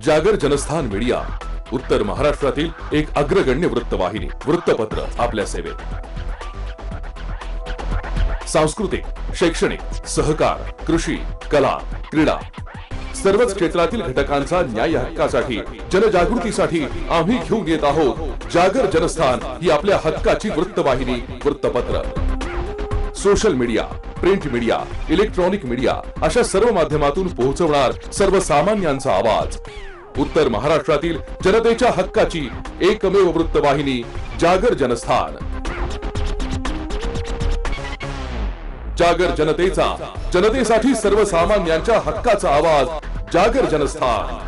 जागर जनस्थान मीडिया, उत्तर महाराष्ट्रातील एक अग्रगण्य वृत्तवाहिनी, वृत्तपत्र आपल्या सेवेत. सांस्कृतिक, शैक्षणिक, सहकार, कृषी, कला, क्रीडा सर्वच क्षेत्रातील घटकांचा न्याय हक्कासाठी, जनजागृतीसाठी आम्ही घेऊन येत आहोत जागर जनस्थान ही आपल्या हक्काची वृत्तवाहिनी, वृत्तपत्र. Social media, print media, electronic media अशा सर्व माध्यमातून पोहोचवणार सर्वसामान्यांचा आवाज. उत्तर महाराष्ट्रातील जनतेच्या हक्काची एकमेव वृत्तवाहिनी जागर जनस्थान. जागर जनतेचा, जनतेसाठी सर्वसामान्यांच्या हक्काचा आवाज, जागर जनस्थान.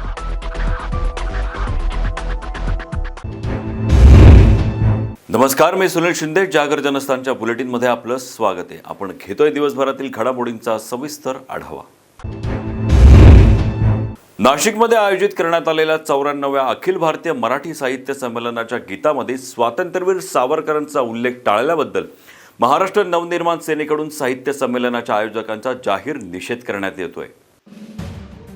नमस्कार, मी सुनील शिंदे. जागर जनस्थानच्या बुलेटिनमध्ये आपलं स्वागत आहे. आपण घेतोय दिवसभरातील घडामोडींचा सविस्तर आढावा. नाशिकमध्ये आयोजित करण्यात आलेल्या 94व्या अखिल भारतीय मराठी साहित्य संमेलनाच्या गीतामध्ये स्वातंत्र्यवीर सावरकरांचा उल्लेख टाळल्याबद्दल महाराष्ट्र नवनिर्माण सेनेकडून साहित्य संमेलनाच्या आयोजकांचा जाहीर निषेध करण्यात येतोय.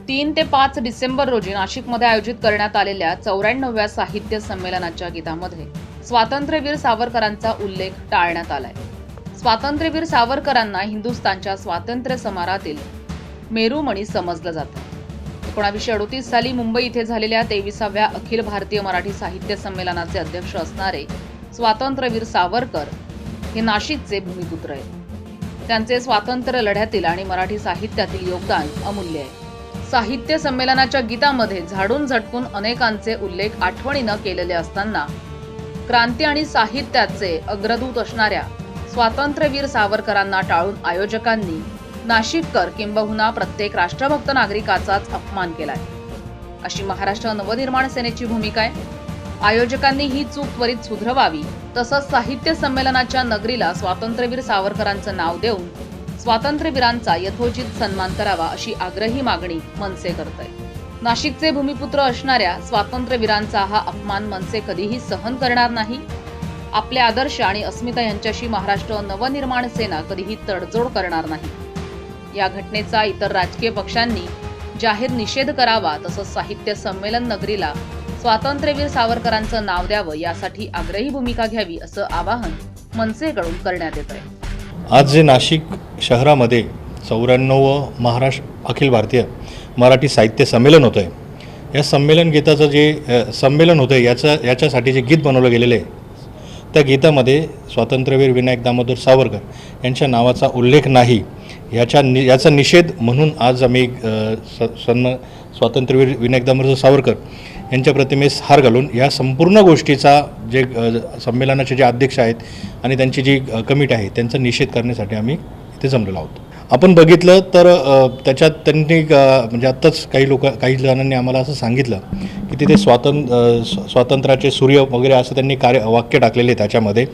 3 ते 5 डिसेंबर रोजी नाशिकमध्ये आयोजित करण्यात आलेल्या 94व्या साहित्य संमेलनाच्या गीतामध्ये स्वातंत्र्यवीर सावरकरांचा उल्लेख टाळण्यात आलाय. स्वातंत्र्यवीर सावरकरांना हिंदुस्थानच्या स्वातंत्र्य समरातील मेरुमणी समजलं जातं. 1938 साली मुंबई इथे झालेल्या 23व्या अखिल भारतीय मराठी साहित्य संमेलनाचे अध्यक्ष असणारे स्वातंत्र्यवीर सावरकर हे नाशिकचे भूमिपुत्र आहेत. त्यांचे स्वातंत्र्य लढ्यातील आणि मराठी साहित्यातील योगदान अमूल्य आहे. साहित्य संमेलनाच्या गीतामध्ये झाडून झटकून अनेकांचे उल्लेख आठवणीनं केलेले असताना क्रांती आणि साहित्याचे अग्रदूत असणाऱ्या स्वातंत्र्यवीर सावरकरांना टाळून आयोजकांनी नाशिककर किंबहुना प्रत्येक राष्ट्रभक्त नागरिकाचाच अपमान केलाय, अशी महाराष्ट्र नवनिर्माण सेनेची भूमिका आहे. आयोजकांनी ही चूक त्वरित सुधरवावी, तसंच साहित्य संमेलनाच्या नगरीला स्वातंत्र्यवीर सावरकरांचं नाव देऊन स्वातंत्र्यवीरांचा यथोचित सन्मान करावा, अशी आग्रही मागणी मनसे करतंय. नाशिकचे भूमिपुत्र असणाऱ्या स्वातंत्र्यवीरांचा हा अपमान मनसे कधीही सहन करणार नाही. आपले आदर्श आणि अस्मिता यांच्याशी महाराष्ट्र नवनिर्माण सेना कधीही तडजोड करणार नाही. या घटनेचा इतर राजकीय पक्षांनी जाहीर निषेध करावा, तसंच साहित्य संमेलन नगरीला स्वातंत्र्यवीर सावरकरांचं नाव द्यावं यासाठी आग्रही भूमिका घ्यावी, असं आवाहन मनसेकडून करण्यात येत आहे. आज जे नाशिक शहरामध्ये 94 महाराष्ट्र अखिल भारतीय मराठी साहित्य संमेलन होतं आहे, या संमेलन गीताचं जे संमेलन होतं आहे याच्यासाठी जे गीत बनवलं गेलेलं आहे, त्या गीतामध्ये स्वातंत्र्यवीर विनायक दामोदर सावरकर यांच्या नावाचा उल्लेख नाही. याचा निषेध म्हणून आज आम्ही स्वातंत्र्यवीर विनायक दामोदर सावरकर यांच्या प्रतिमेस हार घालून या संपूर्ण गोष्टीचा जे संमेलनाचे जे अध्यक्ष आहेत आणि त्यांची जी कमिटी आहे त्यांचा निषेध करण्यासाठी आम्ही इथे जमलेलो आहोत. आपण बघितलं तर त्याच्यात त्यांनी म्हणजे आत्ताच काही जणांनी आम्हाला असं सांगितलं की तिथे स्वातंत्र्याचे सूर्य वगैरे असं त्यांनी वाक्य टाकलेले त्याच्यामध्ये.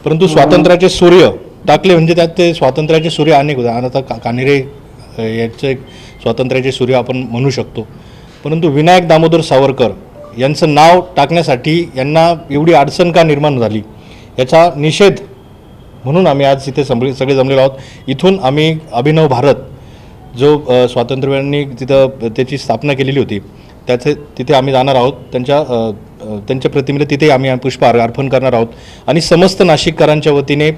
परंतु स्वातंत्र्याचे सूर्य टाकले म्हणजे त्यात ते स्वातंत्र्याचे सूर्य अनेक होते. आता कान्हेरे याचे स्वातंत्र्याचे सूर्य आपण म्हणू शकतो, परंतु विनायक दामोदर सावरकर यांचं नाव टाकण्यासाठी यांना एवढी अडचण का निर्माण झाली याचा निषेध म्हणून आम्ही आज इथे सगळे जमलेलो आहोत. इथून आम्ही अभिनव भारत जो स्वातंत्र्यवीरांनी तिथं त्याची स्थापना केलेली होती तिथे आम्ही जाणार आहोत. त्यांच्या प्रतिमेला तिथे आम्ही पुष्प अर्पण करणार आहोत आणि समस्त नाशिककरांच्या वतीने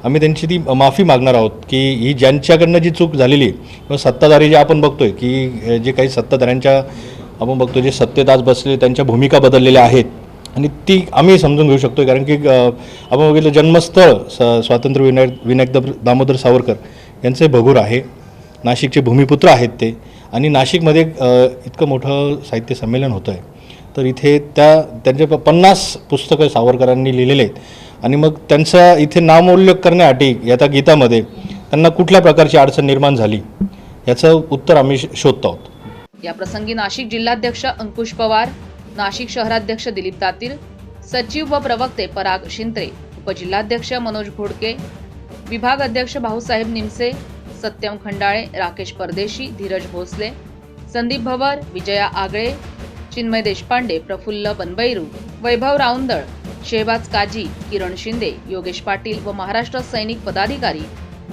आम्ही त्यांची ती माफी मागणार आहोत की ही ज्यांच्याकडनं जी चूक झालेली किंवा सत्ताधारी जे आपण बघतोय की जे काही सत्ताधाऱ्यांच्या आपण बघतो जे सत्तेत आज बसले त्यांच्या भूमिका बदललेल्या आहेत आणि ती आम्ही समजून घेऊ शकतो. कारण की आपण बघितलं जन्मस्थळ स्वातंत्र्य विनायक दामोदर सावरकर यांचे भगूर आहे, नाशिकचे भूमिपुत्र आहेत ते. आणि नाशिकमध्ये इतकं मोठं साहित्य संमेलन होतं आहे तर इथे त्यांचे 50 पुस्तकं सावरकरांनी लिहिलेले आहेत आणि मग त्यांचा इथे नामोल्लेख करण्यासाठी या गीतामध्ये त्यांना कुठल्या प्रकारची अडचण निर्माण झाली याचं उत्तर आम्ही शोधतो आहोत. या प्रसंगी नाशिक जिल्हाध्यक्ष अंकुश पवार, नाशिक शहराध्यक्ष दिलीप तातीर, सचिव व प्रवक्ते पराग शिंत्रे, उपजिल्हाध्यक्ष मनोज घोडके, विभाग अध्यक्ष भाऊसाहेब निमसे, सत्यम खंडाळे, राकेश परदेशी, धीरज भोसले, संदीप भवर, विजया आगळे, चिन्मय देशपांडे, प्रफुल्ल बनबैरू, वैभव राऊंदळ, शेहबाज काजी, किरण शिंदे, योगेश पाटील व महाराष्ट्र सैनिक पदाधिकारी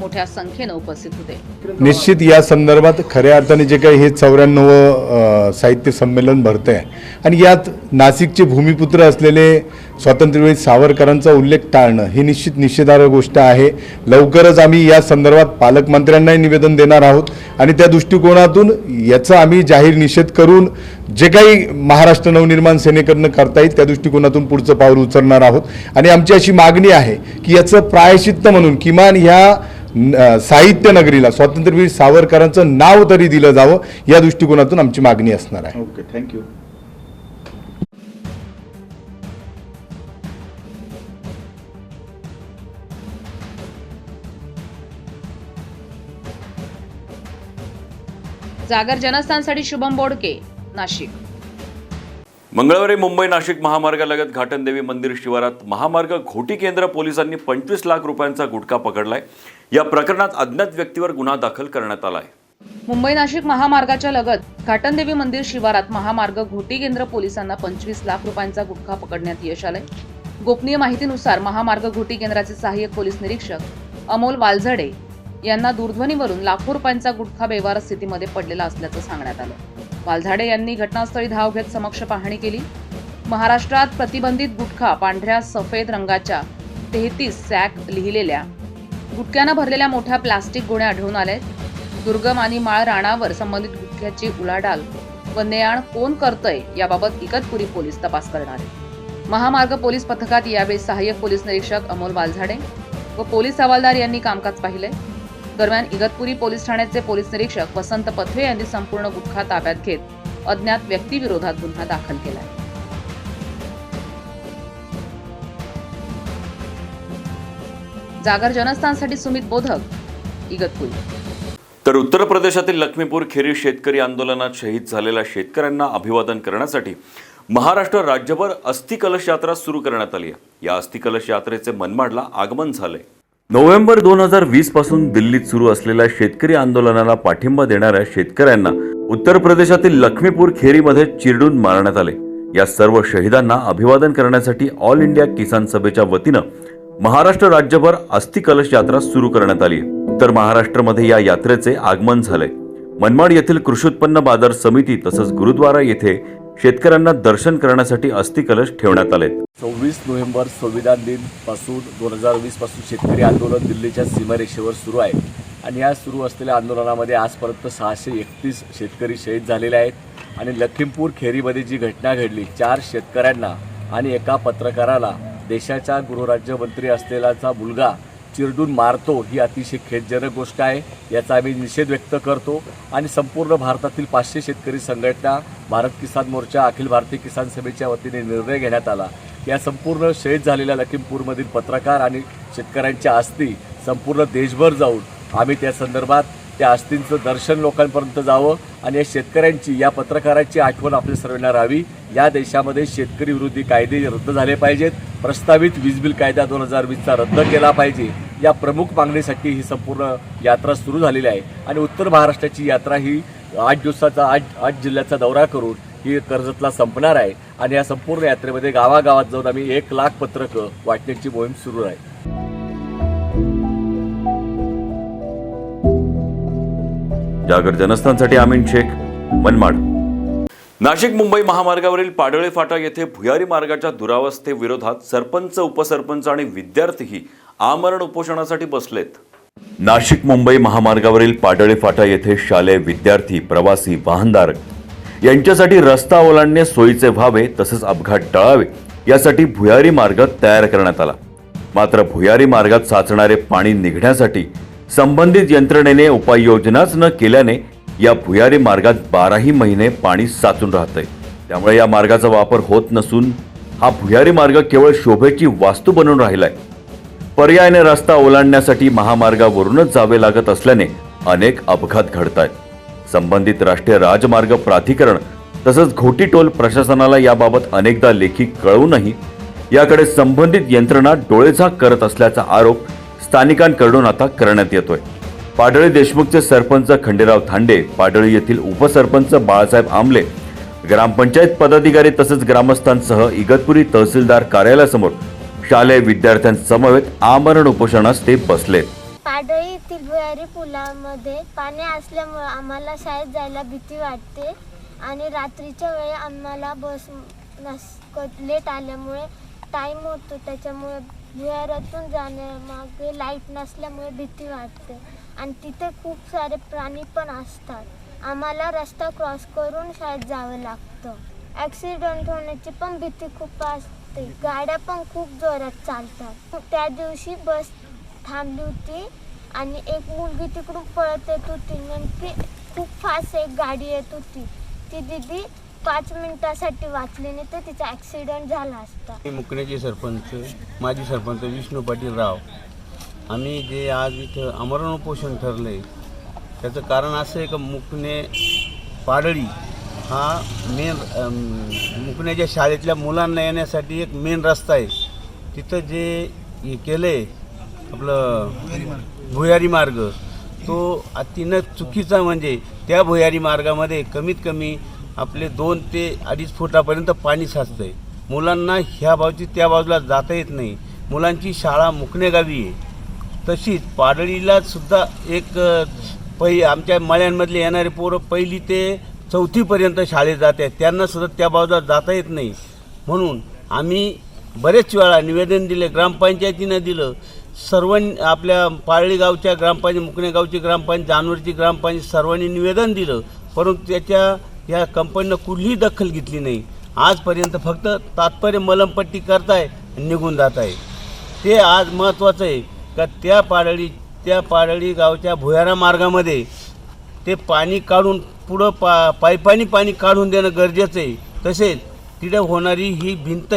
मोठ्या संख्येनं उपस्थित होते. निश्चित या संदर्भात खऱ्या अर्थाने जे काही हे 94 साहित्य संमेलन भरतं आहे आणि यात नाशिकचे भूमिपुत्र असलेले स्वातंत्र्यवीर सावरकरांचा उल्लेख टाळणं ही निश्चितार्ह गोष्ट आहे. लवकरच आम्ही या संदर्भात पालकमंत्र्यांनाही निवेदन देणार आहोत आणि त्या दृष्टिकोनातून याचा आम्ही जाहीर निषेध करून जे काही महाराष्ट्र नवनिर्माण सेनेकडनं करता येईल त्या दृष्टिकोनातून पुढचं पाऊल उचलणार आहोत. आणि आमची अशी मागणी आहे की याचं प्रायश्चित्त म्हणून किमान ह्या साहित्य नगरीला स्वातंत्र्यवीर सावरकरांचं नाव तरी दिलं जावं या दृष्टिकोनातून आमची मागणी असणार आहे. Okay, thank you. जागर जनस्थानसाठी शुभम बोडके, नाशिक. मंगळवारी मुंबई नाशिक महामार्गालगत घाटनदेवी मंदिर शिवारात महामार्ग घोटी केंद्र पोलिसांनी 25 लाख रुपयांचा गुटखा पकडलाय. या प्रकरणात अज्ञात व्यक्तीवर गुन्हा दाखल करण्यात आलाय. मुंबई नाशिक महामार्गाच्या लगत घाटनदेवी मंदिर शिवारात महामार्ग घोटी केंद्र पोलिसांना 25 लाख रुपयांचा गुटखा पकडण्यात यश आलंय. गोपनीय माहितीनुसार महामार्ग घोटी केंद्राचे सहाय्यक पोलीस निरीक्षक अमोल वालझडे यांना दूरध्वनीवरून लाखो रुपयांचा गुटखा बेवारस स्थितीमध्ये पडलेला असल्याचं सांगण्यात आलं. वालझाडे यांनी घटनास्थळी धाव घेत समक्ष पाहणी केली. महाराष्ट्रात प्रतिबंधित गुटखा पांढऱ्या सफेद रंगाच्या 33 सॅक लिहिलेल्या गुटख्यानं भरलेल्या मोठ्या प्लास्टिक गोण्या आढळून आल्या. दुर्गम आणि माळ राणावर संबंधित गुटख्याची उलाढाल व ने-आण कोण करतंय याबाबत इगतपुरी पोलीस तपास करणार आहेत. महामार्ग पोलीस पथकात यावेळी सहाय्यक पोलीस निरीक्षक अमोल वालझाडे व पोलीस हवालदार यांनी कामकाज पाहिले. दरम्यान इगतपुरी पोलीस ठाण्याचे पोलीस निरीक्षक वसंत पथवे यांनी संपूर्ण गुटखा ताब्यात घेत अज्ञात व्यक्तीविरोधात गुन्हा दाखल केला. जागर जनस्थानसाठी सुमित बोधक, इगतपुरी. तर उत्तर प्रदेशातील लखमीपूर खेरी शेतकरी आंदोलनात शहीद झालेल्या शेतकऱ्यांना अभिवादन करण्यासाठी महाराष्ट्र राज्यभर अस्थि कलश यात्रा सुरू करण्यात आली आहे. या अस्थि कलश यात्रेचे मनमाडला आगमन झाले. नोव्हेंबर 2020 पासून दिल्लीत सुरू असलेल्या शेतकरी आंदोलनाला पाठिंबा देणाऱ्या शेतकऱ्यांना उत्तर प्रदेशातील लखमीपूर खेरीमध्ये चिरडून मारण्यात आले. या सर्व शहीदांना अभिवादन करण्यासाठी ऑल इंडिया किसान सभेच्या वतीनं महाराष्ट्र राज्यभर अस्थि कलश यात्रा सुरू करण्यात आली. उत्तर महाराष्ट्रामध्ये या यात्रेचे आगमन झाले. मनमाड येथील कृषी उत्पन्न बाजार समिती तसंच गुरुद्वारा येथे शेतकऱ्यांना दर्शन करण्यासाठी अस्थि कलश ठेवण्यात आले. 24 नोव्हेंबर संविधान दिन पासून 2020 पासून शेतकरी आंदोलन दिल्लीच्या सीमारेषेवर सुरू आहे आणि या सुरू असलेल्या आंदोलनामध्ये आजपर्यंत 631 शेतकरी शहीद झालेले आहेत आणि लखीमपूर खेरीमध्ये जी घटना घडली 4 शेतकऱ्यांना आणि एका पत्रकाराला देशाचा गृहराज्यमंत्री असलेलाचा मुलगा चिरडून मारतो ही अतिशय खेदजनक गोष्ट आहे. याचा आम्ही निषेध व्यक्त करतो आणि संपूर्ण भारतातील 500 शेतकरी संघटना, भारत किसान मोर्चा, अखिल भारतीय किसान सभेच्या वतीने निर्णय घेण्यात आला. या संपूर्ण शहीद झालेल्या लखीमपूरमधील पत्रकार आणि शेतकऱ्यांच्या अस्थी संपूर्ण देशभर जाऊन आम्ही त्या संदर्भात त्या अस्थींचं दर्शन लोकांपर्यंत जावं आणि या शेतकऱ्यांची, या पत्रकाराची आठवण आपल्या सर्वांना राहावी. या देशामध्ये शेतकरी विरोधी कायदे रद्द झाले पाहिजेत. प्रस्तावित वीज बिल कायदा 2020चा रद्द केला पाहिजे. या प्रमुख मागणीसाठी ही संपूर्ण यात्रा सुरू झालेली आहे आणि उत्तर महाराष्ट्राची यात्रा ही 8 दिवसाचा 8 जिल्ह्याचा दौरा करून ही कर्जतला संपणार आहे आणि या संपूर्ण यात्रेमध्ये गावागावात जाऊन आम्ही 1 लाख पत्रकं वाटण्याची मोहीम सुरू आहे. जागर जनस्थानसाठी आमीन शेख, मनमाड. नाशिक मुंबई महामार्गावरील पाडळे फाटा येथे भुयारी मार्गाच्या दुरावस्थेविरोधात सरपंच, उपसरपंच आणि विद्यार्थीही आमरण उपोषणासाठी बसलेत. नाशिक मुंबई महामार्गावरील पाडळे फाटा येथे शालेय विद्यार्थी, प्रवासी, वाहनधारक यांच्यासाठी रस्ता ओलांडणे सोयीचे व्हावे तसेच अपघात टळावे यासाठी भुयारी मार्ग तयार करण्यात आला. मात्र भुयारी मार्गात साचणारे पाणी निघण्यासाठी संबंधित यंत्रणेने उपाययोजनाच न केल्याने या भुयारी मार्गात 12ही महिने पाणी साचून राहतंय. त्यामुळे या मार्गाचा वापर होत नसून हा भुयारी मार्ग केवळ शोभेची वास्तू बनून राहिलाय. पर्यायाने रस्ता ओलांडण्यासाठी महामार्गावरूनच जावे लागत असल्याने अनेक अपघात घडतायत. संबंधित राष्ट्रीय राजमार्ग प्राधिकरण तसंच घोटी टोल प्रशासनाला याबाबत अनेकदा लेखी कळवूनही याकडे संबंधित यंत्रणा डोळेझाक करत असल्याचा आरोप स्थानिकांकडून आता करण्यात येतोय. पाडळी देशमुखचे सरपंच खंडेराव थांडे, पाडळी येथील उपसरपंच बाळासाहेब आमले, ग्रामपंचायत पदाधिकारी तसंच ग्रामस्थांसह इगतपुरी तहसीलदार कार्यालयासमोर शालेय विद्यार्थ्यांसमवेत आमरण उपोषणास ते बसलेत. पाडळी येथील भुयारी पुलामध्ये पाणी असल्यामुळे आम्हाला शाळेत जायला भीती वाटते आणि रात्रीच्या वेळी आम्हाला बस लेट आल्यामुळे टाईम होतो, त्याच्यामुळे भुयारातून जाण्यामागे लाईट नसल्यामुळे भीती वाटते आणि तिथे खूप सारे प्राणी पण असतात. आम्हाला रस्ता क्रॉस करून शाळेत जावं लागतं. ॲक्सिडेंट होण्याची पण भीती खूप असते. गाड्या पण खूप जोरात चालतात. त्या दिवशी बस थांबली होती आणि एक मुलगी तिकडून पळत येत होती. नेमकी खूप फास्ट एक गाडी येत होती. ती दिदी 5 मिनिटासाठी वाचली नाही तर तिचा ॲक्सिडेंट झाला असता. मुकण्याचे सरपंच माजी सरपंच विष्णू पाटील राव, आम्ही जे आज इथं आमरण उपोषण ठरलं आहे त्याचं कारण असं आहे की मुकणे पाडळी हा मुकण्याच्या शाळेतल्या मुलांना येण्यासाठी एक मेन रस्ता आहे. तिथं जे हे केलं आहे आपलं भुयारी मार्ग, तो अतिशय चुकीचा. म्हणजे त्या भुयारी मार्गामध्ये कमीत कमी आपले 2 ते 2.5 फुटापर्यंत पाणी साचतं आहे. मुलांना ह्या बाजूची त्या बाजूला जाता येत नाही. मुलांची शाळा मुकणेगावी आहे. तशीच पाडळीला सुद्धा एक आमच्या मळ्यांमधले येणारे पोरं 1ली ते 4थीपर्यंत शाळेत जात आहेत, त्यांना सुद्धा त्या बाजूला जाता येत नाही. म्हणून आम्ही बरेच वेळा निवेदन दिले, ग्रामपंचायतीनं दिलं, सर्व आपल्या पारळी गावच्या ग्रामपंचायत, मुकणे गावची ग्रामपंचायत, जानवरची ग्रामपंचायत सर्वांनी निवेदन दिलं, परंतु त्याच्या या कंपनीनं कुठलीही दखल घेतली नाही. आजपर्यंत फक्त तात्पर्य मलमपट्टी करताय निघून जात आहे. ते आज महत्त्वाचं आहे का त्या पारळी गावच्या भुयारा मार्गामध्ये ते पाणी काढून पुढं पाईपानी पाणी काढून देणं गरजेचं आहे. तसेच तिथे होणारी ही भिंत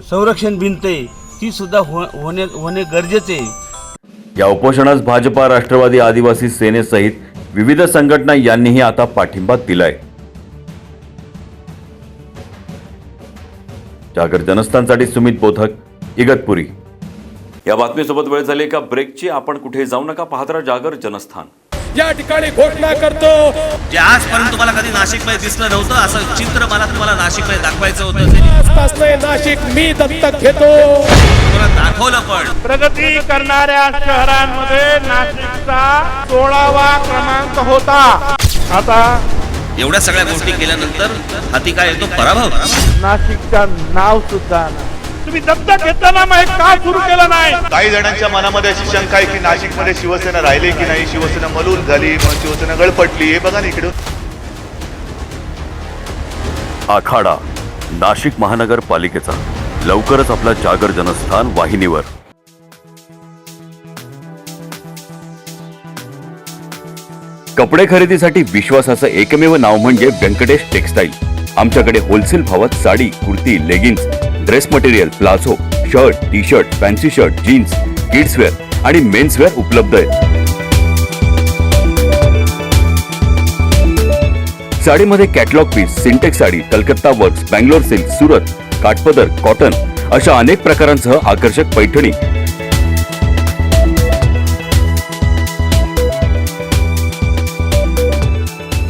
संरक्षण भिंत आहे ती सुद्धा होणे गरजेचे आहे. या उपोषणास भाजपा, राष्ट्रवादी, आदिवासी सेनेसहित विविध संघटना यांनीही आता पाठिंबा दिलाय. जागर जनस्थानसाठी सुमित बोधक, इगतपुरी. या बातमीसोबत वेळ झाली का ब्रेकची. आपण कुठे जाऊ नका, पाहत राहा जागर जनस्थान. या ठिकाणी घोषणा करतो, जे आजपर्यंत तुम्हाला कधी नाशिकमध्ये दिसलं नव्हतं असं चित्र मला तुम्हाला नाशिकमध्ये दाखवायचं होतं. नाशिक मी दत्तक घेतो. तुम्हाला दाखवलं पण. प्रगती करणाऱ्या शहरांमध्ये नाशिकचा 16वा क्रमांक होता. आता एवढ्या सगळ्या गोष्टी केल्यानंतर हाती काय येतो? पराभव. नाशिकचं नाव सुद्धा तुम्ही दत्तक घेताना मग का सुरू केलं नाही? काही जणांच्या मनामध्ये अशी शंका आहे की नाशिकमध्ये शिवसेना राहिली की नाही, शिवसेना मलूल झाली, मग शिवसेना गळपटली. हे बघा ना इकडं. आखाडा नाशिक महानगरपालिकेचा लवकरच आपला जागर जनस्थान वाहिनीवर. कपडे खरेदीसाठी विश्वासाचं एकमेव नाव म्हणजे व्यंकटेश टेक्सटाईल. आमच्याकडे होलसेल भावात sari, kurti, leggings, dress material, palazzo, shirt, T shirt, fancy shirt, jeans, kidswear आणि मेन्सवेअर उपलब्ध आहे. साडीमध्ये catalogue piece, Sintex sari, Calcutta works, Bangalore silk, Surat, kathpadar, cotton अशा अनेक प्रकारांसह आकर्षक पैठणी.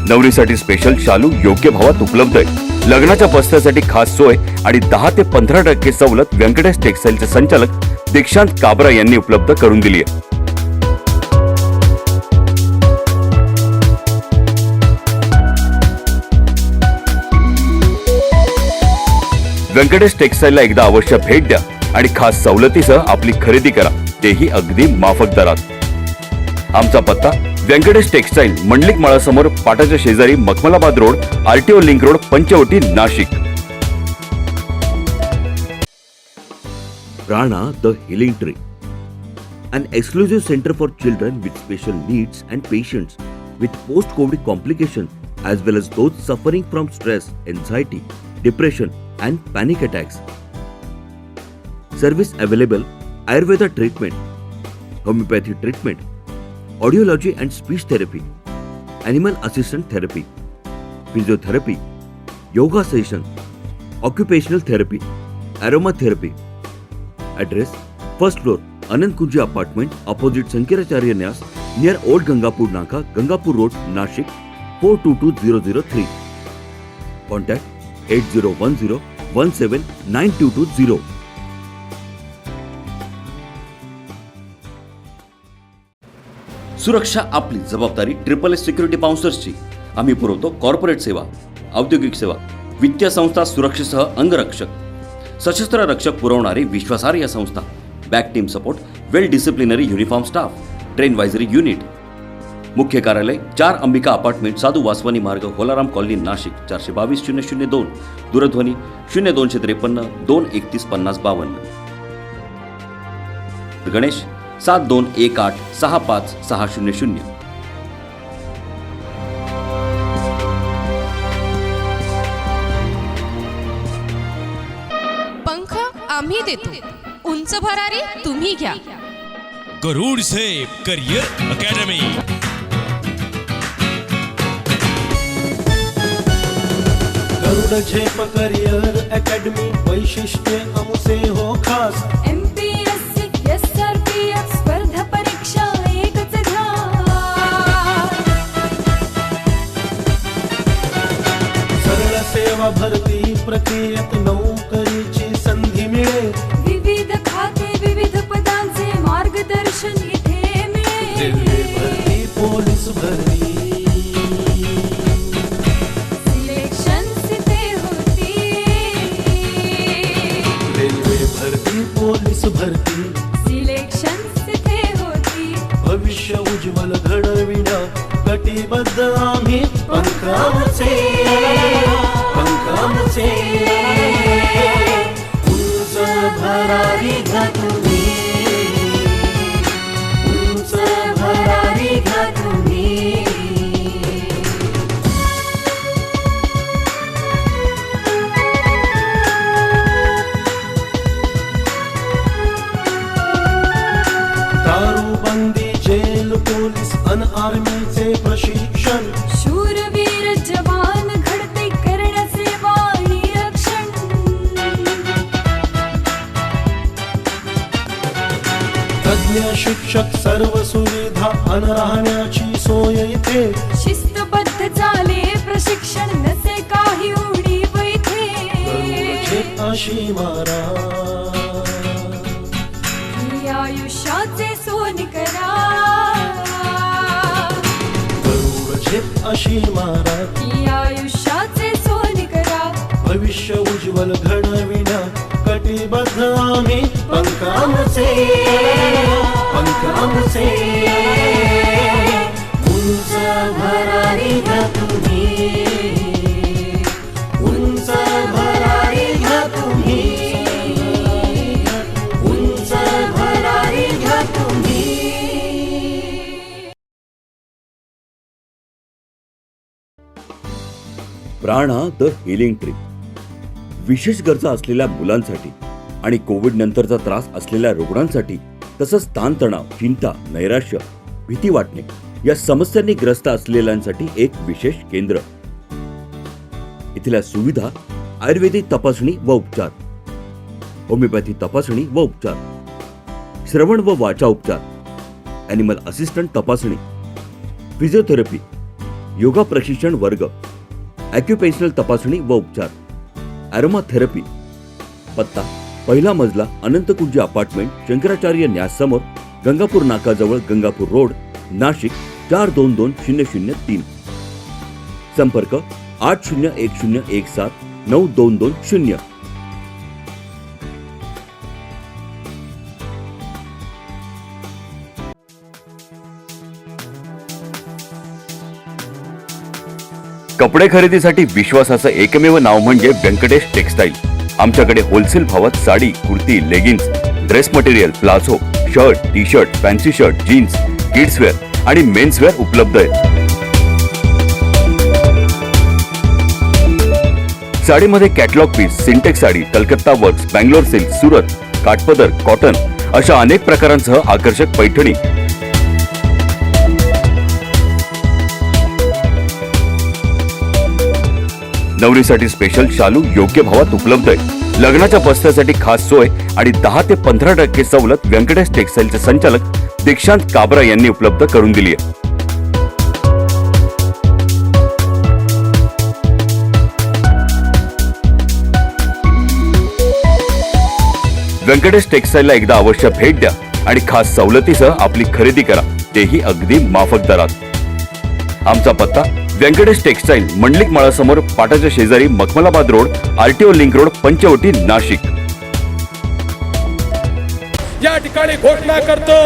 नवरीसाठी स्पेशल शालू योग्य भावात उपलब्ध आहे. लग्नाच्या बस्त्यासाठी खास सोय आणि 10 ते 15% सवलत व्यंकटेश टेक्सटाईलचे संचालक दीक्षांत काबरा यांनी उपलब्ध करून दिली आहे. व्यंकटेश टेक्सटाईलला एकदा अवश्य भेट द्या आणि खास सवलतीसह आपली खरेदी करा, तेही अगदी माफक दरात. आमचा पत्ता व्यंकटेश टेक्सटाईल, मंडलिक माळासमोर, पाटाच्या शेजारी, Makhmalabad road, RTO link road, Panchavati, Nashik. Prana the Healing Tree, an exclusive center for children with special needs and patients with post-COVID complications as well as those suffering from stress, anxiety, depression and panic attacks. Service available: Ayurveda treatment, homeopathy treatment, audiology and speech therapy, animal assistant therapy, physiotherapy, yoga session, occupational therapy, aromatherapy. Address: first floor, Anand Kunji apartment, opposite Sankaracharya Nyas, near Old Gangapur Naka, Gangapur Road, Nashik, 422003. Contact 8010179220. सुरक्षा आपली जबाबदारी SSS security बाउन्सर्सची. आम्ही पुरवतो corporate सेवा, औद्योगिक सेवा, वित्तीय संस्था, सुरक्षेसह अंगरक्षक, सशस्त्र रक्षक पुरवणारी विश्वासार्ह संस्था, back team support, well disciplinary uniform staff, train वायझरी युनिट. मुख्य कार्यालय 4 अंबिका अपार्टमेंट, साधू वासवानी मार्ग, होलाराम कॉलनी, नाशिक. 422-002, दूरध्वनी 0253 231 5052. गणेश 7218 65600. पंख आम्ही देतो, उंच भरारी तुम्ही घ्या. गरुड सेफ करियर अकॅडमी. गरुड झेप करियर अकॅडमी, वैशिष्ट्य आमचे हो खास. MPSC SRPF स्पर्धा परीक्षा एकच घ्या. सरळ सेवा भरती प्रक्रियेत नोकरीची संधी मिळेल. विविध खाते विविध पदांचे मार्गदर्शन इथे मिळेल. रेल्वे भरती, पोलीस भरती, सिलेक्शन इथे होती. रेल्वे भरती, पोलीस भरती, सिलेक्शन इथे होती. भविष्य उज्ज्वल घडविण्या कटिबद्ध आम्ही. पंखाचे उंच भरारी घ्या तुम्ही, उंच भरारी घ्या तुम्ही. दारूबंदी, जेल, पोलीस अन आर्मीचे प्रशिक्षण. शूरवीर जवान घडते करण्याचे वाणी रक्षण. तज्ञ शिक्षक, सर्व सुविधा अन राहण्याची सोय इथे. शिस्तबद्ध चाले प्रशिक्षण, नसे काही उणीव इथे. गरुडचे अशी मारा, ही आयुष्याचे सोन करा. गरुडचे अशी मारा, ही आयुष्याचे सोन करा. भविष्य उज्ज्वल घडविण्या कटिबद्ध आम्ही. पंखाचे उंच भरारी घ्या तुम्ही, उंच भरारी घ्या तुम्ही, उंच भरारी घ्या तुम्ही. प्राणा द हिलिंग ट्री. विशेष गरजा असलेल्या मुलांसाठी आणि कोविड नंतरचा त्रास असलेल्या रुग्णांसाठी, तसंच ताणतणाव, चिंता, नैराश्य, भीती वाटणे या समस्यांनी ग्रस्त असलेल्यांसाठी एक विशेष केंद्र. इथल्या सुविधा: आयुर्वेदिक तपासणी व उपचार, होमिओपॅथी तपासणी व उपचार, श्रवण व वाचा उपचार, ॲनिमल असिस्टंट तपासणी, फिजिओथेरपी, योगा प्रशिक्षण वर्ग, ॲक्युपेन्शनल तपासणी व उपचार, ॲरोमा थेरपी. पत्ता: पहिला मजला, अनंतकुंजी अपार्टमेंट, शंकराचार्य न्यास समोर, गंगापूर नाकाजवळ, गंगापूर रोड, नाशिक. 422003. संपर्क 801017 9220. कपडे खरेदीसाठी विश्वासाचं एकमेव नाव म्हणजे व्यंकटेश टेक्सटाईल. आमच्याकडे होलसेल भावात sari, kurti, leggings, dress material, palazzo, shirt, T shirt, fancy shirt, jeans, kidswear आणि मेन्सवेअर उपलब्ध आहेत. साडीमध्ये catalogue piece, Sintex sari, Calcutta works, Bangalore silk, Surat, kathpadar, cotton अशा अनेक प्रकारांसह आकर्षक पैठणी. नवरीसाठी स्पेशल शालू योग्य भावात उपलब्ध आहे. लग्नाच्या बस्त्यासाठी खास सोय आणि 10 ते 15% सवलत व्यंकटेश टेक्सटाईलचे संचालक दीक्षांत काबरा यांनी उपलब्ध करून दिली आहे. व्यंकटेश टेक्सटाईलला एकदा अवश्य भेट द्या आणि खास सवलतीसह आपली खरेदी करा. तेही अगदी माफक दरात। आमचा पत्ता व्यंकटेश टेक्सटाईल, मंडलिक माळासमोर, पाटाच्या शेजारी, Makhmalabad road, RTO link road, Panchavati, Nashik. या ठिकाणी घोषणा करतो,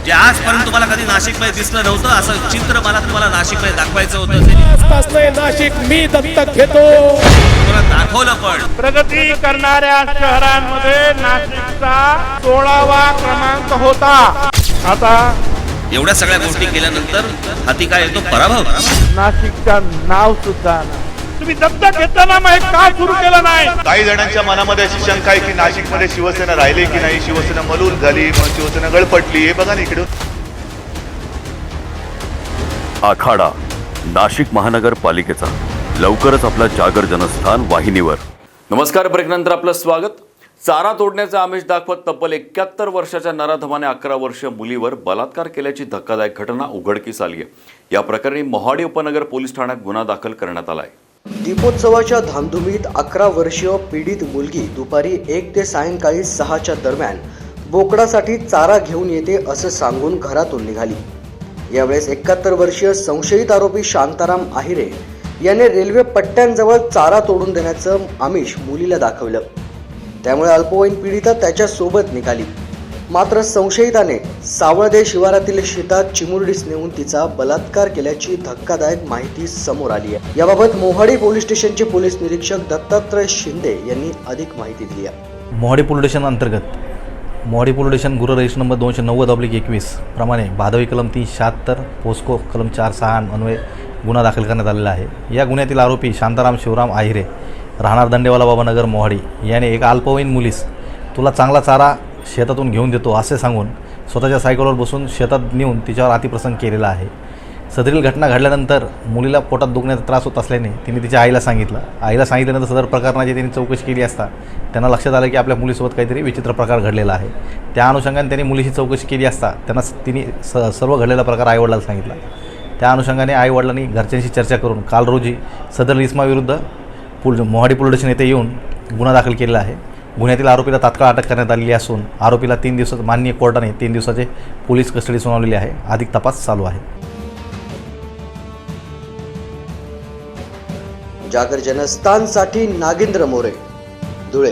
जे आजपर्यंत तुम्हाला कधी नाशिकमध्ये दिसलं नव्हतं असं चित्र मला तुम्हाला नाशिकमध्ये दाखवायचं होतं, आजपासून नाशिक मी दत्तक घेतो। तुम्हाला दाखवलं पण। प्रगती करणाऱ्या शहरांमध्ये नाशिकचा 16वा क्रमांक होता। आता एवढ्या सगळ्या गोष्टी केल्यानंतर हाती काय येतो? पराभव। नाशिकचं नाव सुद्धा तुम्ही दत्तक घेताना मग का सुरू केलं नाही? काही जणांच्या मनामध्ये अशी शंका आहे की नाशिकमध्ये शिवसेना राहिली की नाही, शिवसेना मलूल झाली, मग शिवसेना गळपटली। हे बघा ना इकडे आखाडा नाशिक महानगरपालिकेचा लवकरच आपला जागर जनस्थान वाहिनीवर। नमस्कार, ब्रेकनंतर आपलं स्वागत। चारा तोडण्याचे आमिष दाखवत तब्बल 71 वर्षाच्या नराधमाने 11 वर्षीय मुलीवर बलात्कार केल्याची धक्कादायक घटना उघडकीस आली आहे। या प्रकरणी मोहाडी उपनगर पोलीस ठाण्यात गुन्हा दाखल करण्यात आला आहे। दीपोत्सवाच्या धामधुमीत 11 वर्षीय पीडित मुलगी दुपारी 1 ते सायंकाळी 6च्या दरम्यान बोकडासाठी चारा घेऊन येते असं सांगून घरातून निघाली। यावेळेस 71 वर्षीय संशयित आरोपी शांताराम आहिरे याने रेल्वे पट्ट्यांजवळ चारा तोडून देण्याचं आमिष मुलीला दाखवलं। त्यामुळे अल्पवयीन पीडिता त्याच्या सोबत निघाली। मात्र संशयिताने सावळदे शिवारातील शेतात चिमुरडीस नेऊन तिचा बलात्कार केल्याची धक्कादायक माहिती समोर आली आहे। याबाबत मोहाडी पोलीस स्टेशनचे पोलीस निरीक्षक दत्तात्रय शिंदे यांनी अधिक माहिती दिली आहे। मोहाडी पोलीस स्टेशन अंतर्गत मोहाडी पोलीस स्टेशन गुन्हा रजिस्टर नंबर 290/21 प्रमाणे भादवी कलम 376 पोस्को कलम 406 अन्वये गुन्हा दाखल करण्यात आलेला आहे। या गुन्ह्यातील आरोपी शांताराम शिवराम आहिरे राहणार दंडेवाला बाबानगर मोहाडी याने एका अल्पवयीन मुलीस तुला चांगला चारा शेतातून घेऊन देतो असे सांगून स्वतःच्या सायकलवर बसून शेतात नेऊन तिच्यावर अतिप्रसंग केलेला आहे। सदरील घटना घडल्यानंतर मुलीला पोटात दुखण्याचा त्रास होत असल्याने तिने तिच्या आईला सांगितलं। आईला सांगितल्यानंतर सदर प्रकरणाची त्यांनी चौकशी केली असता त्यांना लक्षात आलं की आपल्या मुलीसोबत काहीतरी विचित्र प्रकार घडलेला आहे। त्या अनुषंगाने त्यांनी मुलीची चौकशी केली असता त्यांना तिने सर्व घडलेला प्रकार आईवडिलांना सांगितला। त्या अनुषंगाने आईवडिलांनी घरच्यांशी चर्चा करून काल रोजी सदर इसमाविरुद्ध मोहाडी पोलीस स्टेशन येथे येऊन गुन्हा दाखल केलेला आहे। गुन्ह्यातील आरोपीला तात्काळ अटक करण्यात आलेली असून आरोपीला 3 दिवसात माननीय कोर्टाने 3 दिवसाचे पोलीस कस्टडी सुनावलेली आहे। अधिक तपास चालू आहे। जागर जनस्थानसाठी नागेंद्र मोरे, धुळे।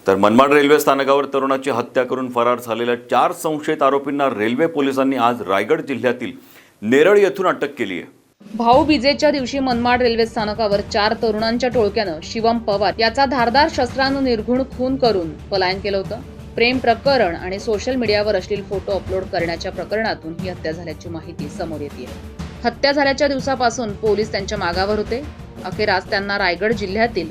तर मनमाड रेल्वे स्थानकावर तरुणाची हत्या करून फरार झालेल्या 4 संशयित आरोपींना रेल्वे पोलिसांनी आज रायगड जिल्ह्यातील नेरळ येथून अटक केली आहे। भाऊबीजेच्या दिवशी मनमाड रेल्वे स्थानकावर 4 तरुणांच्या टोळक्यानं शिवम पवार याचा धारदार शस्त्रानं निर्घुण खून करून पलायन केलं होतं। प्रेम प्रकरण आणि सोशल मीडियावर अश्लील फोटो अपलोड करण्याच्या प्रकरणातून ही हत्या झाल्याची माहिती समोर येते। हत्या झाल्याच्या दिवसापासून पोलीस त्यांच्या मागावर होते। अखेर आज त्यांना रायगड जिल्ह्यातील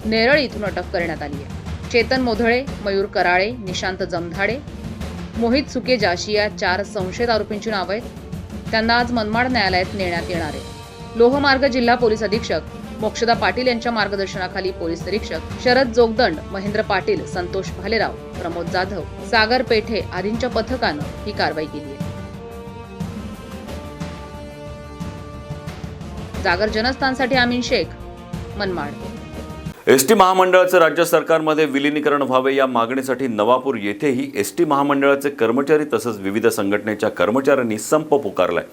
नेरळ इथून अटक करण्यात आली आहे। चेतन मोधळे, मयूर कराळे, निशांत जमधाडे, मोहित सुकेजा अशी या 4 संशयित आरोपींची नावं आहेत। त्यांना आज मनमाड न्यायालयात नेण्यात येणार आहे। लोहमार्ग जिल्हा पोलीस अधीक्षक मोक्षदा पाटील यांच्या मार्गदर्शनाखाली पोलीस निरीक्षक शरद जोगदंड, महेंद्र पाटील, संतोष भालेराव, प्रमोद जाधव, सागर पेठे आदींच्या पथकानं ही कारवाई केली आहे। जागर जनस्थानसाठी आमीन शेख, मनमाड। एसटी महामंडळाचं राज्य सरकारमध्ये विलीनीकरण व्हावे या मागणीसाठी नवापूर येथेही एसटी महामंडळाचे कर्मचारी तसंच विविध संघटनेच्या कर्मचाऱ्यांनी संप पुकारलाय।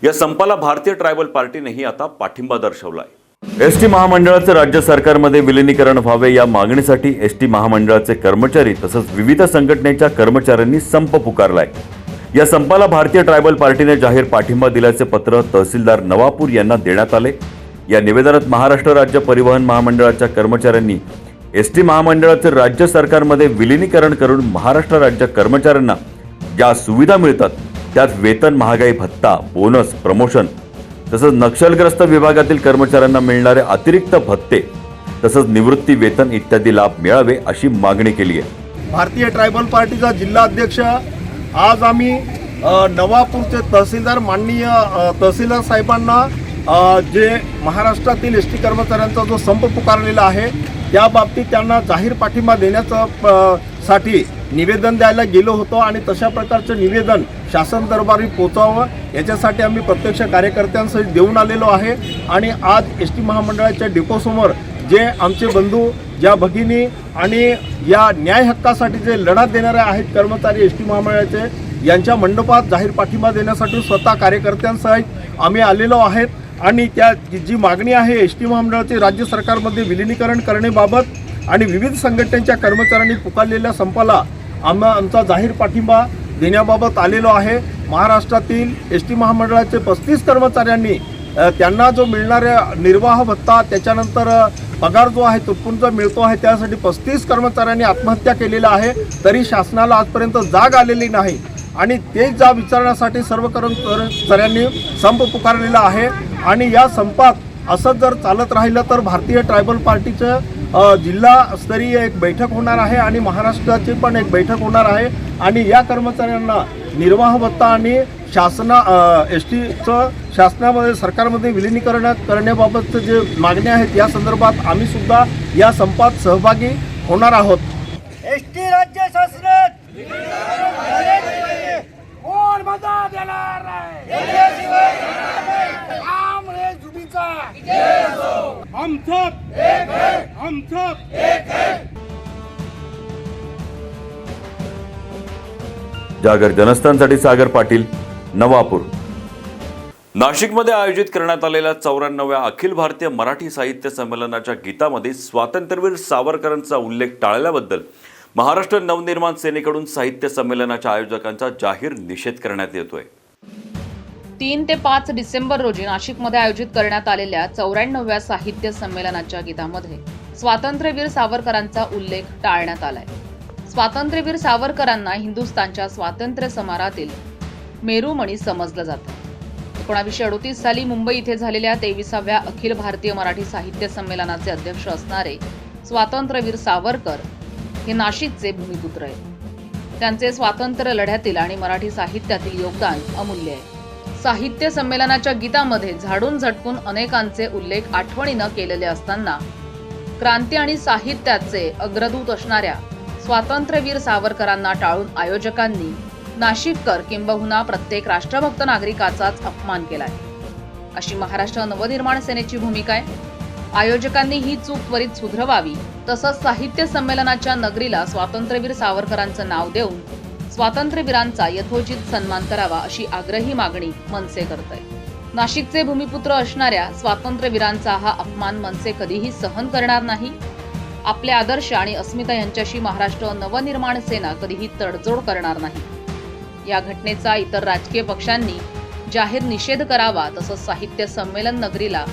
या संपाला भारतीय ट्रायबल पार्टीनेही आता पाठिंबा दर्शवलाय। एसटी महामंडळाचं राज्य सरकारमध्ये विलीनीकरण व्हावे या मागणीसाठी एसटी महामंडळाचे कर्मचारी तसंच विविध संघटनेच्या कर्मचाऱ्यांनी संप पुकारलाय। या संपाला भारतीय ट्रायबल पार्टीने जाहीर पाठिंबा दिल्याचे पत्र तहसीलदार नवापूर यांना देण्यात आले। या निवेदनात महाराष्ट्र राज्य परिवहन महामंडळाच्या कर्मचाऱ्यांनी एसटी महामंडळाचे राज्य सरकारमध्ये विलीनीकरण करून महाराष्ट्र राज्य कर्मचाऱ्यांना ज्या सुविधा मिळतात त्यात वेतन, महागाई भत्ता, बोनस, प्रमोशन तसंच नक्षलग्रस्त विभागातील कर्मचाऱ्यांना मिळणारे अतिरिक्त भत्ते तसंच निवृत्ती वेतन इत्यादी लाभ मिळावे अशी मागणी केली आहे। भारतीय ट्रायबल पार्टीचा जिल्हा अध्यक्ष आज आम्ही नवापूरचे तहसीलदार माननीय तहसीलदार साहेबांना जे महाराष्ट्रातील एस टी कर्मचाऱ्यांचा जो संप पुकारलेला आहे त्या बाबतीत त्यांना जाहीर पाठिंबा देण्याचं साठी निवेदन द्यायला गेलो होतो आणि तशा प्रकारचं निवेदन शासन दरबारी पोहोचावं याच्यासाठी आम्ही प्रत्यक्ष कार्यकर्त्यांसहित देऊन आलेलो आहे। आणि आज एस टी महामंडळाच्या डेपोसमोर जे आमचे बंधू, ज्या भगिनी आणि या न्याय हक्कासाठी जे लढा देणारे आहेत कर्मचारी एस टी महामंडळाचे यांच्या मंडपात जाहीर पाठिंबा देण्यासाठी स्वतः कार्यकर्त्यांसहित आम्ही आलेलो आहेत आणि त्या जी मागणी आहे एस टी महामंडळाचे राज्य सरकारमध्ये विलिनीकरण करण्याबाबत आणि विविध संघटनांच्या कर्मचाऱ्यांनी पुकारलेल्या संपाला आमचा जाहीर पाठिंबा देण्याबाबत आलेलो आहे। महाराष्ट्रातील एस टी महामंडळाचे 35 कर्मचाऱ्यांनी त्यांना जो मिळणारा निर्वाह भत्ता त्याच्यानंतर पगार जो आहे तुटपुंज मिळतो आहे त्यासाठी 35 कर्मचाऱ्यांनी आत्महत्या केलेला आहे, तरी शासनाला आजपर्यंत जाग आलेली नाही आणि ते जा विचारण्यासाठी सर्व कर्मचाऱ्यांनी संप पुकारलेला आहे। आणि या संपात असं जर चालत राहिलं तर भारतीय ट्रायबल पार्टीचं जिल्हास्तरीय एक बैठक होणार आहे आणि महाराष्ट्राची पण एक बैठक होणार आहे आणि या कर्मचाऱ्यांना निर्वाह भत्ता आणि एस टीचं शासनामध्ये सरकारमध्ये विलिनीकरण करण्याबाबतचे जे मागण्या आहेत या संदर्भात आम्ही सुद्धा या संपात सहभागी होणार आहोत। एस टी राज्य शासनात कोण मदत देणार नाही, आम रे जुबीचा हम सब एक है, हम सब एक है। जागर जनस्थानसाठी सागर पाटील, नवापूर। नाशिकमध्ये आयोजित करण्यात आलेल्या 94व्या अखिल भारतीय मराठी साहित्य संमेलनाच्या गीतामध्ये स्वातंत्र्यवीर सावरकरांचा उल्लेख टाळल्याबद्दल महाराष्ट्र नवनिर्माण सेनेकडून साहित्य संमेलनाच्या आयोजकांचा जाहीर निषेध करण्यात येतोय। 3 ते 5 डिसेंबर रोजी नाशिकमध्ये आयोजित करण्यात आलेल्या 94व्या साहित्य संमेलनाच्या गीतामध्ये स्वातंत्र्यवीर सावरकरांचा उल्लेख टाळण्यात आलाय। स्वातंत्र्यवीर सावरकरांना हिंदुस्थानच्या स्वातंत्र्य समरातील मेरुमणी समजलं जातं। 1938 साली मुंबई इथे झालेल्या 23व्या अखिल भारतीय मराठी साहित्य संमेलनाचे अध्यक्ष असणारे स्वातंत्र्यवीर सावरकर हे नाशिकचे भूमिपुत्र आहेत। त्यांचे स्वातंत्र्य लढ्यातील आणि मराठी साहित्यातील योगदान अमूल्य आहे। साहित्य संमेलनाच्या गीतामध्ये झाडून झटकून अनेकांचे उल्लेख आठवणीनं केलेले असताना क्रांती आणि साहित्याचे अग्रदूत असणाऱ्या स्वातंत्र्यवीर सावरकरांना टाळून आयोजकांनी नाशिककर किंबहुना प्रत्येक राष्ट्रभक्त नागरिकाचाच अपमान केलाय, अशी महाराष्ट्र नवनिर्माण सेनेची भूमिका आहे। आयोजकांनी ही चूक त्वरित सुधरवावी, तसंच साहित्य संमेलनाच्या नगरीला स्वातंत्र्यवीर सावरकरांचं नाव देऊन स्वातंत्र्यवीरांचा यथोचित सन्मान करावा, अशी आग्रही मागणी मनसे करत आहे। नाशिकचे भूमिपुत्र असणाऱ्या स्वातंत्र्यवीरांचा हा अपमान मनसे कधीही सहन करणार नाही। आपले आदर्श आणि अस्मिता यांच्याशी महाराष्ट्र नवनिर्माण सेना कधीही तडजोड करणार नाही। या घटनेचा इतर राजकीय पक्षांनी जाहीर निषेध करावा, तसंच साहित्य संमेलन नगरीला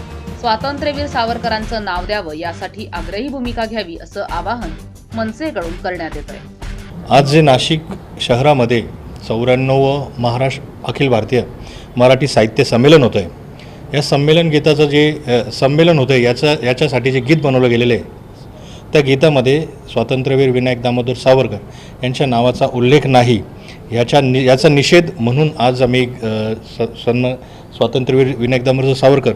स्वातंत्र्यवीर सावरकरांचं नाव द्यावं यासाठी आग्रही भूमिका घ्यावी, असं आवाहन मनसेकडून करण्यात येत आहे। आज जे नाशिक शहरामध्ये 94 महाराष्ट्र अखिल भारतीय मराठी साहित्य संमेलन होतं आहे, या संमेलन गीताचं जे संमेलन होतं याच्यासाठी जे गीत बनवलं गेलेलं आहे त्या गीतामध्ये स्वातंत्र्यवीर विनायक दामोदर सावरकर यांच्या नावाचा उल्लेख नाही, याचा निषेध म्हणून आज आम्ही स्वातंत्र्यवीर विनायक दामोदर सावरकर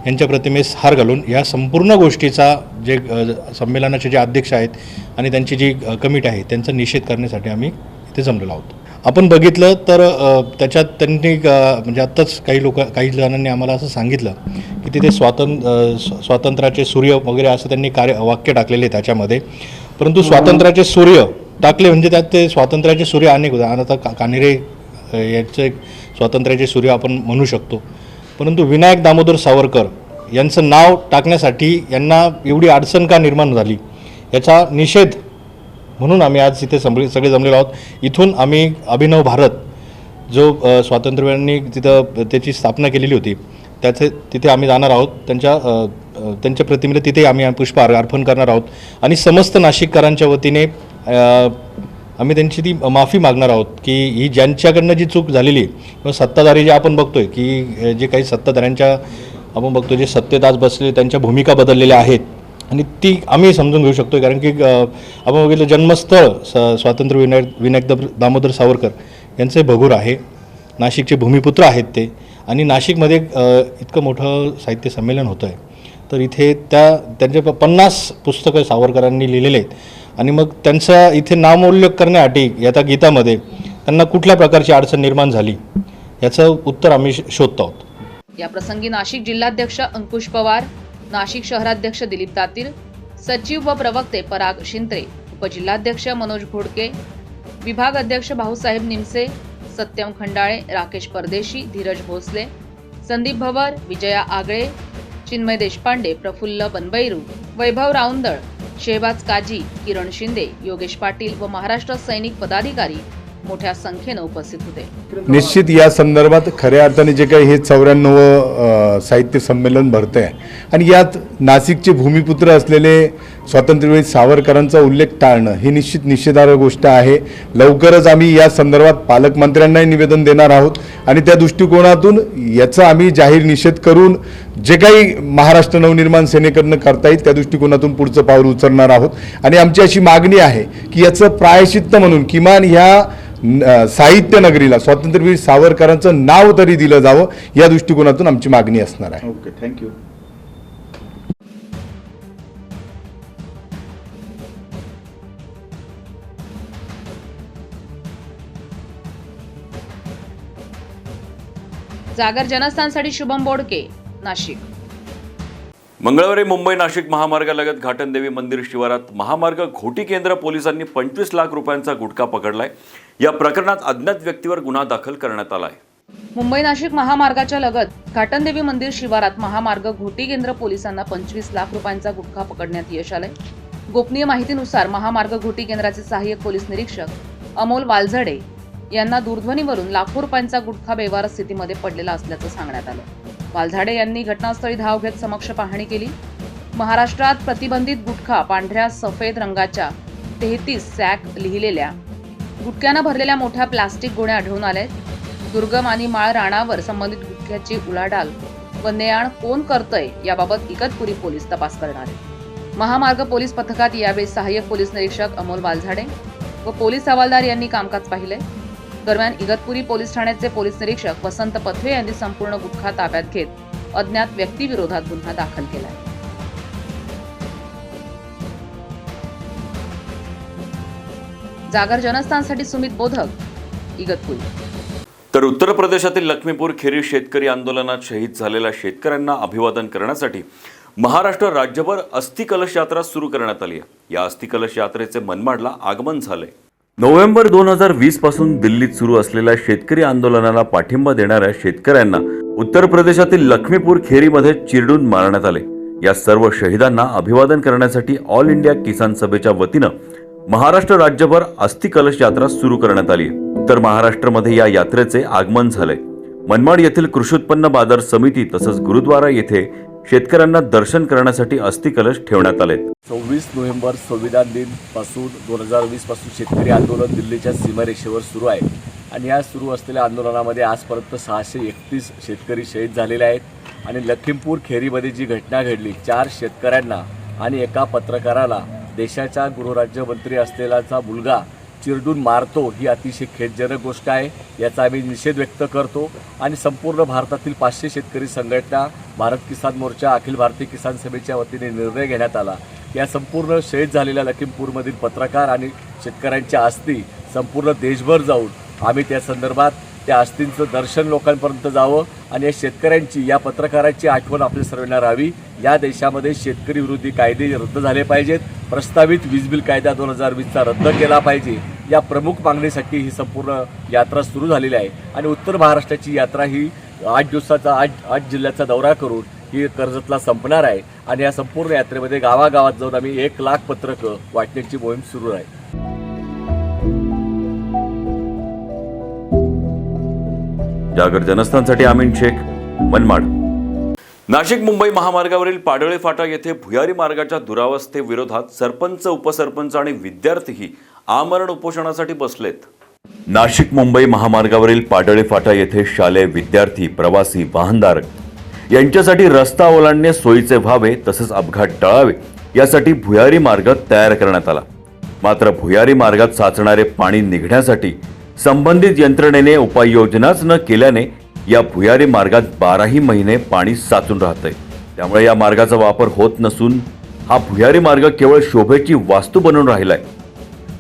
यांच्या प्रतिमेस हार घालून या संपूर्ण गोष्टीचा जे संमेलनाचे जे अध्यक्ष आहेत आणि त्यांची जी कमिटी आहे त्यांचा निषेध करण्यासाठी आम्ही इथे जमलेलो आहोत। आपण बघितलं तर त्याच्यात त्यांनी म्हणजे आत्ताच काही जणांनी आम्हाला असं सांगितलं की तिथे स्वातंत्र्याचे सूर्य वगैरे असं त्यांनी वाक्य टाकलेले त्याच्यामध्ये, परंतु स्वातंत्र्याचे सूर्य टाकले म्हणजे त्यात ते स्वातंत्र्याचे सूर्य अनेक होते। आता कानेरे याचे स्वातंत्र्याचे सूर्य आपण म्हणू शकतो, परंतु विनायक दामोदर सावरकर यांचं नाव टाकण्यासाठी यांना एवढी अडचण का निर्माण झाली याचा निषेध म्हणून आम्ही आज इथे सगळे जमलेलो आहोत। इथून आम्ही अभिनव भारत जो स्वातंत्र्यवीरांनी तिथं त्याची स्थापना केलेली होती तिथे आम्ही जाणार आहोत, त्यांच्या प्रतिमेला तिथे आम्ही पुष्पहार अर्पण करणार आहोत आणि समस्त नाशिककरांच्या वतीने आम्ही त्यांची ती माफी मागणार आहोत की ही ज्यांच्याकडनं जी चूक झालेली किंवा सत्ताधारी जे आपण बघतोय की जे काही सत्ताधाऱ्यांच्या आपण बघतो जे सत्तेत आज बसले त्यांच्या भूमिका बदललेल्या आहेत आणि ती आम्ही समजून घेऊ शकतो, कारण की आपण बघितलं जन्मस्थळ स्वातंत्र्य विनायक दामोदर सावरकर यांचे भगूर आहे, नाशिकचे भूमिपुत्र आहेत ते, आणि नाशिकमध्ये इतकं मोठं साहित्य संमेलन होतं आहे तर इथे त्यांचे 50 पुस्तकं सावरकरांनी लिहिलेले आहेत आणि मग त्यांचा इथे नामोल्लेख करण्यासाठी या गीतामध्ये त्यांना कुठल्या प्रकारची अडचण निर्माण झाली याचं उत्तर आम्ही शोधतो आहोत। या प्रसंगी नाशिक जिल्हाध्यक्ष अंकुश पवार, नाशिक शहराध्यक्ष दिलीप तातील, सचिव व प्रवक्ते पराग शिंत्रे, उपजिल्हाध्यक्ष मनोज घोडके, विभाग अध्यक्ष भाऊसाहेब निमसे, सत्यम खंडाळे, राकेश परदेशी, धीरज भोसले, संदीप भवर, विजया आगळे, चिन्मय देशपांडे, प्रफुल्ल बनबैरू, वैभव राऊंदळ, शेहबाज काजी, किरण शिंदे, योगेश पाटील व महाराष्ट्र सैनिक पदाधिकारी मोठ्या संख्येने उपस्थित होते. निश्चित या संदर्भात खऱ्या अर्थाने जे काही हे 94 साहित्य संमेलन भरते आहे आणि यात नाशिकचे भूमिपुत्र असलेले स्वातंत्र्यवीर सावरकरांचा उल्लेख टाळणं ही निश्चितार्ह गोष्ट आहे. लवकरच आम्ही या संदर्भात पालकमंत्र्यांनाही निवेदन देणार आहोत आणि त्या दृष्टिकोनातून याचा आम्ही जाहीर निषेध करून जे काही महाराष्ट्र नवनिर्माण सेनेकडनं करता येईल त्या दृष्टिकोनातून पुढचं पाऊल उचलणार आहोत. आणि आमची अशी मागणी आहे की याचं प्रायश्चित्त म्हणून किमान ह्या साहित्य नगरीला स्वातंत्र्यवीर सावरकरांचं नाव तरी दिलं जावं या दृष्टिकोनातून आमची मागणी असणार आहे. Okay, thank you. जागर जनस्थानसाठी शुभम बोडके, नाशिक. मंगळवारी मुंबई नाशिक महामार्गालगत घाटनदेवी मंदिर शिवारात महामार्ग घोटी केंद्र पोलिसांनी 25 लाख रुपयांचा गुटखा पकडलाय. या प्रकरणात अज्ञात व्यक्तीवर गुन्हा दाखल करण्यात आलाय. मुंबई नाशिक महामार्गाच्या लगत घाटनदेवी मंदिर शिवारात महामार्ग घोटी केंद्र पोलिसांना 25 लाख रुपयांचा गुटखा पकडण्यात यश आलंय. गोपनीय माहितीनुसार महामार्ग घोटी केंद्राचे सहाय्यक पोलीस निरीक्षक अमोल वालझडे यांना दूरध्वनीवरून लाखो रुपयांचा गुटखा बेवारस स्थितीमध्ये पडलेला असल्याचं सांगण्यात आलं. वालझाडे यांनी घटनास्थळी धाव घेत समक्ष पाहणी केली. महाराष्ट्रात प्रतिबंधित गुटखा पांढऱ्या सफेद रंगाच्या 33 सॅक लिहिलेल्या गुटख्यानं भरलेल्या मोठ्या प्लास्टिक गोण्या आढळून आल्या. दुर्गम आणि माळ राणावर संबंधित गुटख्याची उलाढाल व ने-आण कोण करतंय याबाबत इगतपुरी पोलीस तपास करणार आहेत. महामार्ग पोलीस पथकात यावेळी सहाय्यक पोलीस निरीक्षक अमोल वालझाडे व पोलीस हवालदार यांनी कामकाज पाहिले. दरम्यान इगतपुरी पोलीस ठाण्याचे पोलीस निरीक्षक वसंत पथवे यांनी संपूर्ण गुटखा ताब्यात घेत अज्ञात व्यक्तीविरोधात गुन्हा दाखल केलाय. जागर जनस्थानसाठी सुमित बोधक, इगतपुरी. तर उत्तर प्रदेशातील लखमीपूर खेरी शेतकरी आंदोलनात शहीद झालेल्या शेतकऱ्यांना अभिवादन करण्यासाठी महाराष्ट्र राज्यभर अस्थि कलश यात्रा सुरू करण्यात आली आहे. या अस्थि कलश यात्रेचे मनमाडला आगमन झाले. नोव्हेंबर 2020 पासून दिल्लीत सुरू असलेल्या शेतकरी आंदोलनाला पाठिंबा देणाऱ्या शेतकऱ्यांना उत्तर प्रदेशातील लखमीपूर खेरीमध्ये चिरडून मारण्यात आले. या सर्व शहीदांना अभिवादन करण्यासाठी ऑल इंडिया किसान सभेच्या वतीनं महाराष्ट्र राज्यभर अस्थि कलश यात्रा सुरू करण्यात आली. तर महाराष्ट्रामध्ये या यात्रेचे आगमन झाले. मनमाड येथील कृषी उत्पन्न बाजार समिती तसंच गुरुद्वारा येथे शेतकऱ्यांना दर्शन करण्यासाठी अस्थि कलश ठेवण्यात आले. 24 नोव्हेंबर संविधान दिन पासून 2020 पासून शेतकरी आंदोलन दिल्लीच्या सीमारेषेवर सुरू आहे आणि या सुरू असलेल्या आंदोलनामध्ये आजपर्यंत 631 शेतकरी शहीद झालेले आहेत आणि लखीमपूर खेरीमध्ये जी घटना घडली 4 शेतकऱ्यांना आणि एका पत्रकाराला देशाच्या गृहराज्यमंत्री असलेलाचा मुलगा चिरडून मारतो ही अतिशय खेदजनक गोष्ट आहे. याचा आम्ही निषेध व्यक्त करतो आणि संपूर्ण भारतातील 500 शेतकरी संघटना, भारत किसान मोर्चा, अखिल भारतीय किसान सभेच्या वतीने निर्णय घेण्यात आला. या संपूर्ण शहीद झालेल्या लखीमपूरमधील पत्रकार आणि शेतकऱ्यांच्या अस्थी संपूर्ण देशभर जाऊन आम्ही त्या संदर्भात त्या अस्थींचं दर्शन लोकांपर्यंत जावं आणि या शेतकऱ्यांची, या पत्रकाराची आठवण आपल्या सर्वांना राहावी. या देशामध्ये शेतकरी विरोधी कायदे रद्द झाले पाहिजेत. प्रस्तावित वीज बिल कायदा 2020चा रद्द केला पाहिजे. या प्रमुख मागणीसाठी ही संपूर्ण यात्रा सुरू झालेली आहे आणि उत्तर महाराष्ट्राची यात्रा ही 8 दिवसाचा 8 जिल्ह्याचा दौरा करून ही कर्जतला संपणार आहे आणि या संपूर्ण यात्रेमध्ये गावागावात जाऊन आम्ही 1 लाख पत्रकं वाटण्याची मोहीम सुरू आहे. जागर जनस्थानसाठी अमीन शेख, मनमाड. नाशिक मुंबई महामार्गावरील पाडळे फाटा येथे भुयारी मार्गाच्या दुरावस्थेविरोधात सरपंच, उपसरपंच आणि विद्यार्थीही आमरण उपोषणासाठी बसलेत. नाशिक मुंबई महामार्गावरील पाडळे फाटा येथे शालेय विद्यार्थी, प्रवासी, वाहनधारक यांच्यासाठी रस्ता ओलांडणे सोयीचे व्हावे तसेच अपघात टळावे यासाठी भुयारी मार्ग तयार करण्यात आला. मात्र भुयारी मार्गात साचणारे पाणी निघण्यासाठी संबंधित यंत्रणेने उपाययोजनाच न केल्याने या भुयारी मार्गात 12ही महिने पाणी साचून राहतंय. त्यामुळे या मार्गाचा वापर होत नसून हा भुयारी मार्ग केवळ शोभेची वास्तू बनून राहिलाय.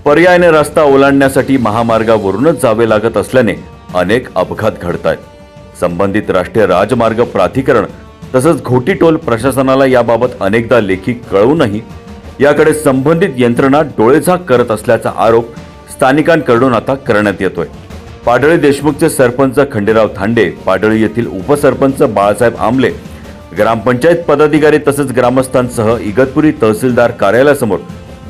पर्यायाने रस्ता ओलांडण्यासाठी महामार्गावरूनच जावे लागत असल्याने अनेक अपघात घडत आहेत. संबंधित राष्ट्रीय राजमार्ग प्राधिकरण तसंच घोटी टोल प्रशासनाला याबाबत अनेकदा लेखी कळवूनही याकडे संबंधित यंत्रणा डोळेझाक करत असल्याचा आरोप स्थानिकांकडून आता करण्यात येतोय. पाडळी देशमुखचे सरपंच खंडेराव थांडे, पाडळी येथील उपसरपंच बाळासाहेब आमले, ग्रामपंचायत पदाधिकारी तसेच ग्रामस्थांसह इगतपुरी तहसीलदार कार्यालयासमोर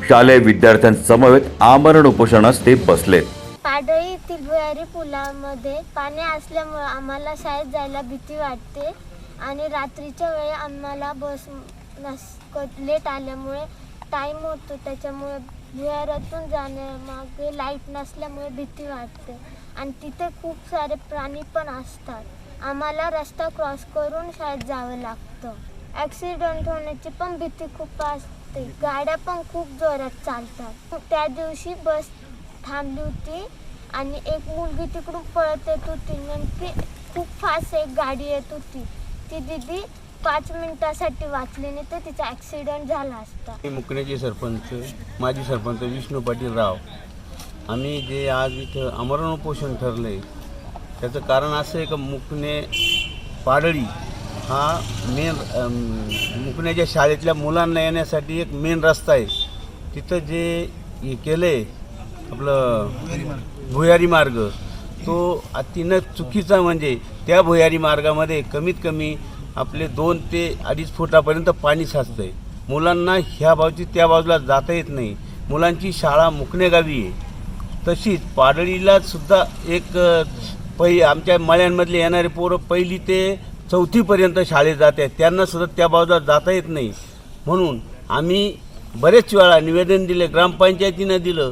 शालेय विद्यार्थ्यांसमवेत आमरण उपोषणास ते बसलेत. पाडळी येथील भुयारी पुलामध्ये पाणी असल्यामुळे आम्हाला शाळेत जायला भीती वाटते आणि रात्रीच्या वेळी आम्हाला बस लेट आल्यामुळे टाईम होतो, त्याच्यामुळे भुयारातून जाण्यामागे लाईट नसल्यामुळे भीती वाटते आणि तिथे खूप सारे प्राणी पण असतात. आम्हाला रस्ता क्रॉस करून शाळेत जावं लागतं. ॲक्सिडेंट होण्याची पण भीती खूप असते. गाड्या पण खूप जोरात चालतात. त्या दिवशी बस थांबली होती आणि एक मुलगी तिकडून पळत येत होती. नेमकी खूप फास्ट एक गाडी येत होती. ती दिदी 5 मिनिटासाठी वाचली नाही तर तिचा ॲक्सिडेंट झाला असता. मुकण्याचे सरपंच, माजी सरपंच विष्णू पाटील राव, आम्ही जे आज इथं आमरण उपोषण ठरले त्याचं कारण असं आहे का मुकणे पाडळी हा मुकण्याच्या शाळेतल्या मुलांना येण्यासाठी एक मेन रस्ता आहे. तिथं जे हे केलं आहे आपलं भुयारी मार्ग, तो अतिशय चुकीचा. म्हणजे त्या भुयारी मार्गामध्ये कमीत कमी आपले 2 ते 2.5 फुटापर्यंत पाणी साचतं आहे. मुलांना ह्या बाजूची त्या बाजूला जाता येत नाही. मुलांची शाळा मुकणे गावी आहे. तशीच पाडळीला सुद्धा एक आमच्या मळ्यांमधले येणारे पोरं 1ली ते 4थीपर्यंत शाळेत जातात, त्यांना सुद्धा त्या बाजूला जाता येत नाही. म्हणून आम्ही बरेच वेळा निवेदन दिले, ग्रामपंचायतीनं दिलं,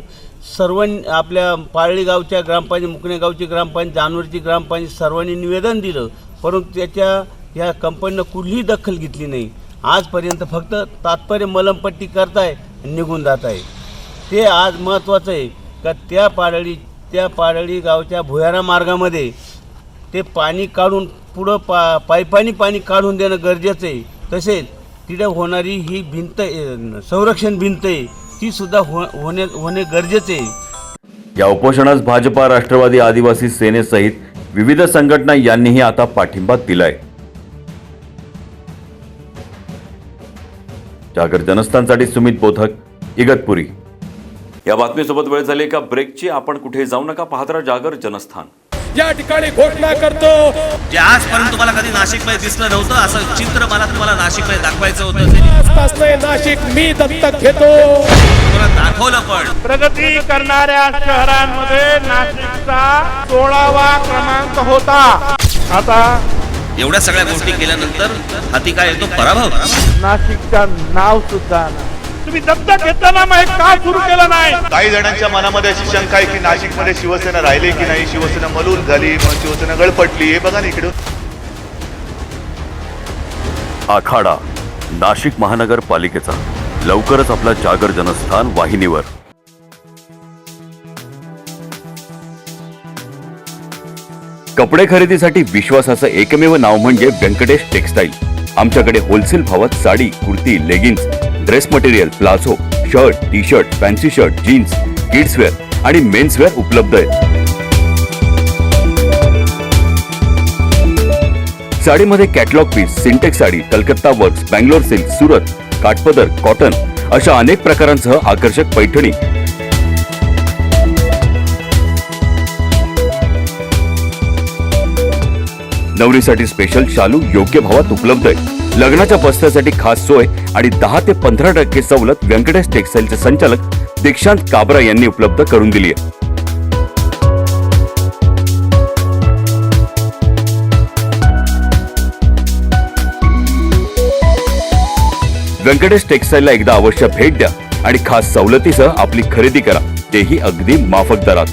सर्व आपल्या पारळी गावच्या ग्रामपंचायत, मुकणे गावची ग्रामपंचायत, जानवरची ग्रामपंचायत सर्वांनी निवेदन दिलं, परंतु त्याच्या या कंपनीनं कुठलीही दखल घेतली नाही. आजपर्यंत फक्त तात्पर्य मलमपट्टी करताय आणि निघून जात आहे. ते आज महत्त्वाचं आहे का त्या पारळी गावच्या भुयारा मार्गामध्ये ते पाणी काढून पुढं पाईपानी पाणी काढून देणं गरजेचं आहे. तसेच तिथे होणारी ही भिंत, संरक्षण भिंत आहे, ती सुद्धा होणे गरजेचे आहे. या उपोषणास भाजपा, राष्ट्रवादी आदिवासी सेनेसहित विविध संघटना यांनीही आता पाठिंबा दिलाय. जागर जनस्थानसाठी सुमित बोधक, इगतपुरी. या बातमीसोबत वेळ झाली एका ब्रेकची. आपण कुठे जाऊ नका, पाहत राहा जागर जनस्थान. या ठिकाणी घोषणा करतो, जे आजपर्यंत तुम्हाला कधी नाशिकमध्ये दिसलं नव्हतं असं चित्र मला तुम्हाला नाशिकमध्ये दाखवायचं होतं. नाशिक मी दत्तक घेतो. दाखवलं पण प्रगती करणाऱ्या शहरांमध्ये नाशिकचा 16वा क्रमांक होता. आता एवढ्या सगळ्या गोष्टी केल्यानंतर हाती काय येतो? पराभव. नाशिकचा नाव सुद्धा तुम्ही दत्तक घेताना मग का सुरू केलं नाही? काही जणांच्या मनामध्ये अशी शंका आहे की नाशिकमध्ये शिवसेना राहिली की नाही, शिवसेना मलूल झाली, मग शिवसेना गळपटली. हे बघा ना इकडे. आखाडा नाशिक महानगरपालिकेचा लवकरच आपला जागर जनस्थान वाहिनीवर. कपडे खरेदीसाठी विश्वासाचं एकमेव नाव म्हणजे व्यंकटेश टेक्सटाईल. आमच्याकडे होलसेल भावात sari, kurti, leggings, dress material, palazzo, shirt, T shirt, fancy shirt, jeans, kidswear आणि मेन्सवेअर उपलब्ध आहेत. साडीमध्ये catalogue piece, Sintex sari, Calcutta works, Bangalore silk, Surat, kathpadar, cotton अशा अनेक प्रकारांसह आकर्षक पैठणी. नवरीसाठी स्पेशल शालू योग्य भावात उपलब्ध आहे. लग्नाच्या बस्त्यासाठी खास सोय आणि 10 ते 15% सवलत व्यंकटेश टेक्सटाईलचे संचालक दीक्षांत काबरा यांनी उपलब्ध करून दिली आहे. व्यंकटेश टेक्सटाईलला एकदा अवश्य भेट द्या आणि खास सवलतीसह आपली खरेदी करा, तेही अगदी माफक दरात.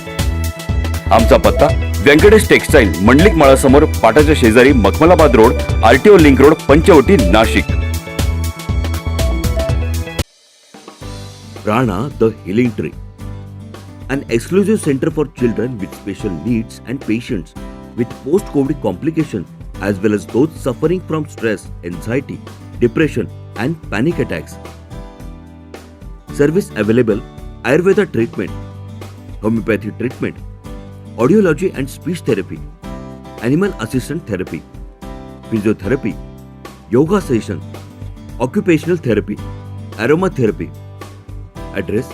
आमचा पत्ता व्यंकटेश टेक्सटाईल, मंडलिक माळासमोर, पाटाच्या शेजारी, Makhmalabad road, RTO link road, Panchavati, Nashik. Prana the Healing Tree, an exclusive center for children with special needs and patients with post-COVID complications as well as those suffering from stress, anxiety, depression and panic attacks. Service available: Ayurveda treatment, homeopathy treatment, audiology and speech therapy, animal assistant therapy, physiotherapy, yoga session, occupational therapy, aromatherapy. Address: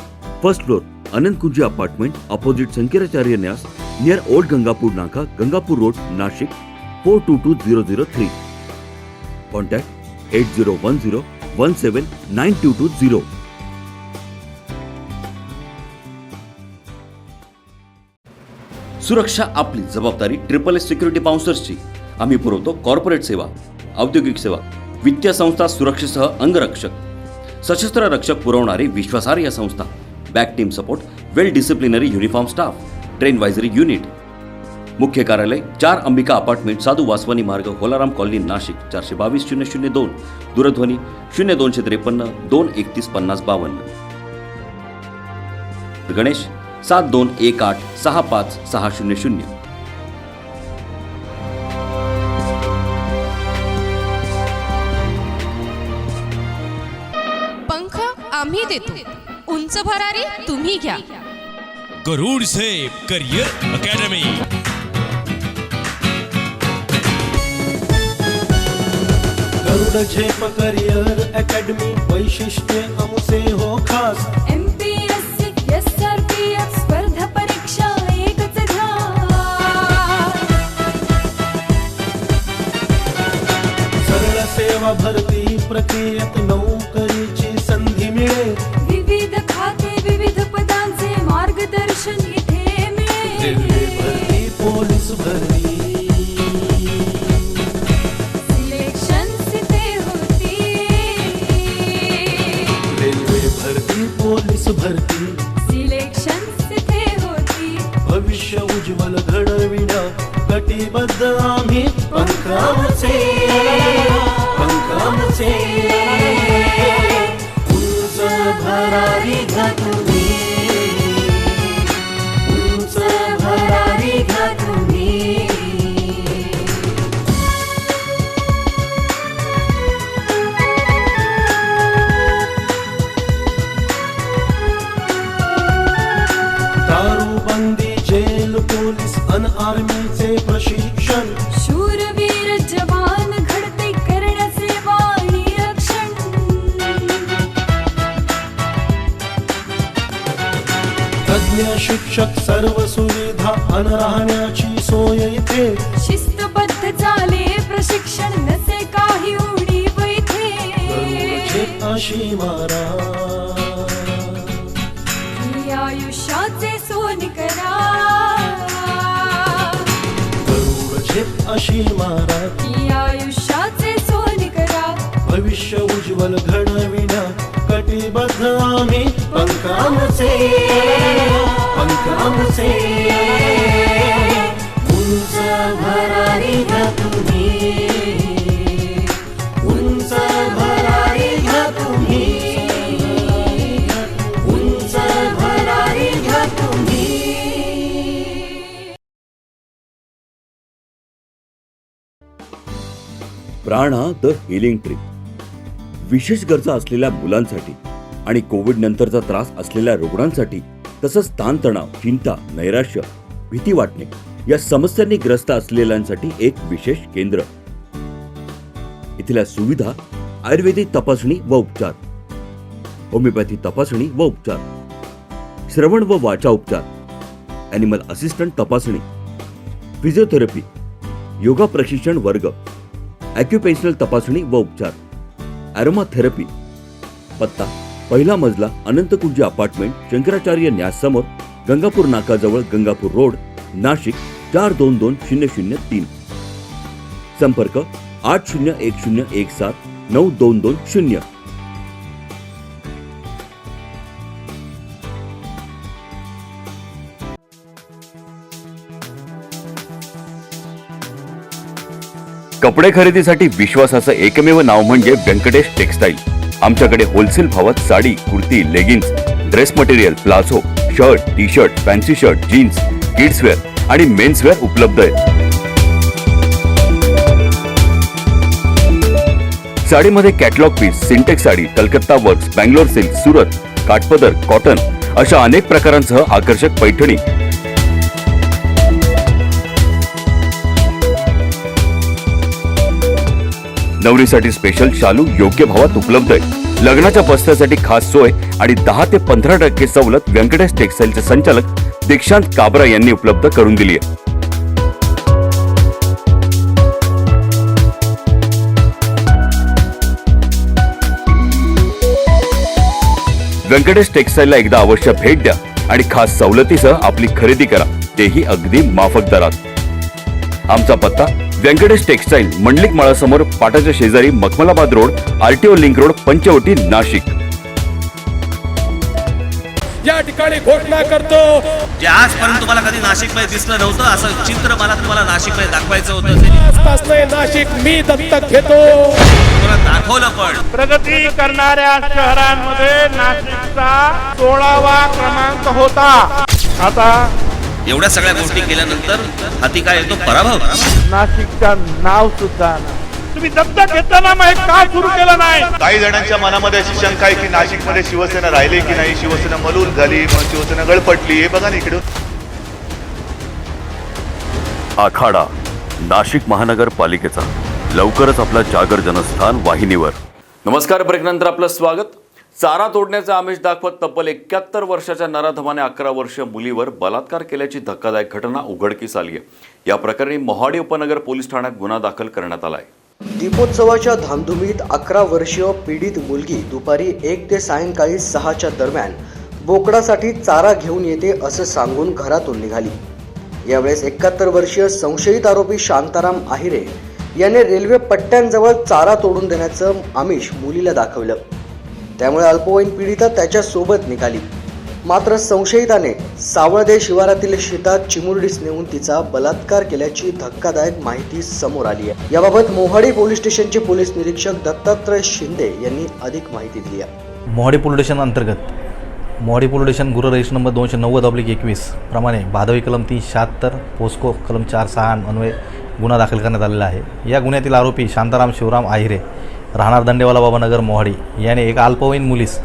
first floor, Anand Kunji apartment, opposite Sankaracharya Nyas, near Old Gangapur Naka, Gangapur Road, Nashik 422003. Contact 8010179220. सुरक्षा आपली जबाबदारी SSS security बाउन्सर्सची. आम्ही पुरवतो corporate सेवा, औद्योगिक सेवा, वित्तीय संस्था, सुरक्षेसह अंगरक्षक, सशस्त्र रक्षक पुरवणारी विश्वासार्ह संस्था, back team support, well disciplinary uniform staff, train वायझरी युनिट. मुख्य कार्यालय 4 अंबिका अपार्टमेंट, साधू वासवानी मार्ग, होलाराम कॉलनी, नाशिक 422-002. दूरध्वनी 0253 231 5052. गणेश 7218 65600. पंख आम्ही देतो, उंच भरारी तुम्ही घ्या. गरुड सेफ करियर अकॅडमी. गरुड झेप करियर अकॅडमी, वैशिष्ट्य आमचे हो खास. MPSC SRPF स्पर्धा परीक्षा एकच घ्या. सरळ सेवा भरती प्रक्रियेत नोकरीची संधी मिळेल. विविध खाते विविध पदांचे मार्गदर्शन इथे मिळेल. रेल्वे भरती, पोलीस भरती, सिलेक्शन इथे होती. रेल्वे भरती, पोलीस भरती, सिलेक्शन इथे होती. भविष्य उज्ज्वल घडविण्या कटिबद्ध आम्ही पंखाचे. उंच भरारी घ्या तुम्ही, उंच भरारी घ्या तुम्ही. दारूबंदी, जेल, पोलीस अन आर्मीचे प्रशिक्षण. शूरवीर जवान घडते करण्याचे वाणी रक्षण. तज्ञ शिक्षक, सर्व सुविधा अन राहण्याची सोय इथे. शिस्तबद्ध झाले प्रशिक्षण, नसे काही उणीव इथे. गरुडचे अशी मारा, ही आयुष्याचे सोनी करा. गरुडचे अशी मारा, ही आयुष्याचे सोनी करा. भविष्य उज्ज्वल घडविण्या कटिबद्ध आम्ही पंखाचे. उंच भरारी घ्या तुम्ही, उंच भरारी घ्या तुम्ही, उंच भरारी घ्या तुम्ही. प्राणा द हिलिंग ट्री. विशेष गरजा असलेल्या मुलांसाठी आणि कोविड नंतरचा त्रास असलेल्या रुग्णांसाठी, तसंच ताणतणाव, चिंता, नैराश्य, भीती वाटणे या समस्यांनी ग्रस्त असलेल्यांसाठी एक विशेष केंद्र. इथल्या सुविधा आयुर्वेदिक तपासणी व उपचार, होमिओपॅथी तपासणी व उपचार, श्रवण व वाचा उपचार, ॲनिमल असिस्टंट तपासणी, फिजिओथेरपी, योगा प्रशिक्षण वर्ग, ॲक्युपेन्शनल तपासणी व उपचार, ॲरोमाथेरपी. पत्ता 1 मजला, अनंतकुंज अपार्टमेंट, शंकराचार्य न्यास समोर, गंगापूर नाकाजवळ, गंगापूर रोड, नाशिक 422003. संपर्क 8010179220. कपडे खरेदीसाठी विश्वासाचं एकमेव नाव म्हणजे व्यंकटेश टेक्सटाईल. आमच्याकडे होलसेल भावात sari, kurti, leggings, dress material, palazzo, shirt, T shirt, fancy shirt, jeans, kidswear आणि मेन्सवेअर उपलब्ध आहेत. साडीमध्ये catalogue piece, Sintex sari, Calcutta works, Bangalore silk, Surat, kathpadar, cotton अशा अनेक प्रकारांसह आकर्षक पैठणी. नवरीसाठी स्पेशल शालू योग्य भावात उपलब्ध आहे. लग्नाच्या बस्त्यासाठी खास सोय आणि 10 ते 15% सवलत व्यंकटेश टेक्सटाईलचे संचालक दीक्षांत काबरा यांनी उपलब्ध करून दिली आहे. व्यंकटेश टेक्सटाईलला एकदा अवश्य भेट द्या आणि खास सवलतीसह आपली खरेदी करा, तेही अगदी माफक दरात. आमचा पत्ता व्यंकटेश टेक्सटाईल, मंडलिक माळासमोर, पाटाच्या शेजारी, Makhmalabad road, RTO link road, Panchavati, Nashik. या ठिकाणी घोषणा करतो, जे आजपर्यंत तुम्हाला कधी नाशिकमध्ये दिसलं नव्हतं असं चित्र मला तुम्हाला नाशिकमध्ये दाखवायचं होतं. नाशिक मी दत्तक घेतो. दाखवलं पण प्रगती करणाऱ्या शहरांमध्ये नाशिकचा 16वा क्रमांक होता. आता एवढ्या सगळ्या गोष्टी केल्यानंतर हाती काय येतो? पराभव. नाशिकचं नाव सुद्धा तुम्ही दत्तक घेताना मग का सुरू केलं नाही? काही जणांच्या मनामध्ये अशी शंका आहे की नाशिकमध्ये शिवसेना राहिली की नाही, शिवसेना मलूल झाली, मग शिवसेना गळपटली. हे बघा ना इकडे. आखाडा नाशिक महानगरपालिकेचा लवकरच आपला जागर जनस्थान वाहिनीवर. नमस्कार, ब्रेकनंतर आपलं स्वागत. चारा तोडण्याचा आमिष दाखवत तब्बल 71 वर्षाच्या नराधमाने 11 वर्षीय मुलीवर बलात्कार केल्याची धक्कादायक घटना उघडकीस आली आहे. या प्रकरणी मोहाडी उपनगर पोलीस ठाण्यात गुन्हा दाखल करण्यात आला आहे. दीपोत्सवाच्या धामधुमीत 11 वर्षीय पीडित मुलगी दुपारी 1 ते सायंकाळी 6च्या दरम्यान बोकडासाठी चारा घेऊन येते असं सांगून घरातून निघाली. यावेळेस 71 वर्षीय संशयित आरोपी शांताराम आहिरे याने रेल्वे पट्ट्यांजवळ चारा तोडून देण्याचं आमिष मुलीला दाखवलं. त्यामुळे अल्पवयीन पीडिता त्याच्या सोबत निघाली. मात्र संशयिताने सावळदे शिवारातील शेतात चिमुरडीस नेऊन तिचा बलात्कार केल्याची धक्कादायक माहिती समोर आली आहे. याबाबत मोहाडी पोलीस स्टेशनचे पोलीस निरीक्षक दत्तात्रय शिंदे यांनी अधिक माहिती दिली आहे. मोहाडी पोलीस स्टेशन अंतर्गत मोहाडी पोलीस स्टेशन गुन्हा रजिस्टर नंबर 290/21 प्रमाणे भादवी कलम 376 पोस्को कलम 406 अन्वये गुन्हा दाखल करण्यात आलेला आहे. या गुन्ह्यातील आरोपी शांताराम शिवराम आहिरे राहणार दंडेवाला बाबानगर मोहाडी याने एका अल्पवयीन मुलीस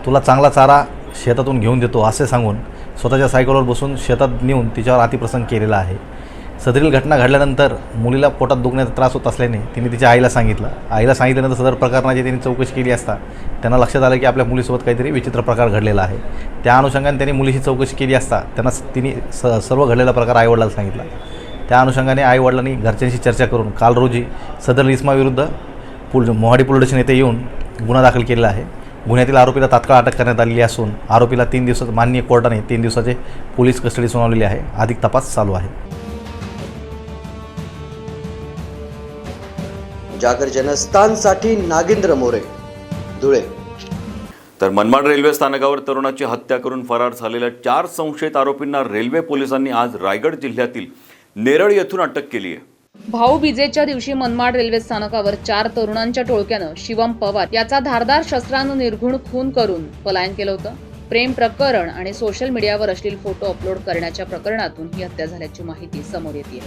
तुला चांगला चारा शेतातून घेऊन देतो असे सांगून स्वतःच्या सायकलवर बसून शेतात नेऊन तिच्यावर अतिप्रसंग केलेला आहे. सदरील घटना घडल्यानंतर मुलीला पोटात दुखण्याचा त्रास होत असल्याने तिने तिच्या आईला सांगितलं. आईला सांगितल्यानंतर सदर प्रकरणाची त्यांनी चौकशी केली असता त्यांना लक्षात आलं की आपल्या मुलीसोबत काहीतरी विचित्र प्रकार घडलेला आहे. त्या अनुषंगाने त्यांनी मुलीची चौकशी केली असता तिने सर्व घडलेला प्रकार आईवडिलांना सांगितला. त्या अनुषंगाने आईवडिलांनी घरच्यांशी चर्चा करून काल रोजी सदर इसमाविरुद्ध मोहाडी पोलीस स्टेशन येथे येऊन गुन्हा दाखल केलेला आहे. गुन्ह्यातील आरोपीला तात्काळ अटक करण्यात आलेली असून आरोपीला 3 दिवसात माननीय कोर्टाने 3 दिवसाचे पोलीस कस्टडी सुनावलेली आहे. अधिक तपास चालू आहे. जागर जनस्थानसाठी नागेंद्र मोरे, धुळे. तर मनमाड रेल्वे स्थानकावर तरुणाची हत्या करून फरार झालेल्या 4 संशयित आरोपींना रेल्वे पोलिसांनी आज रायगड जिल्ह्यातील नेरळ येथून अटक केली आहे. भाऊबीजेच्या दिवशी मनमाड रेल्वे स्थानकावर 4 तरुणांच्या टोळक्यानं शिवम पवार याचा धारदार शस्त्रानं निर्घुण खून करून पलायन केलं होतं. प्रेम प्रकरण आणि सोशल मीडियावर अश्लील फोटो अपलोड करण्याच्या प्रकरणातून ही हत्या झाल्याची माहिती समोर येते.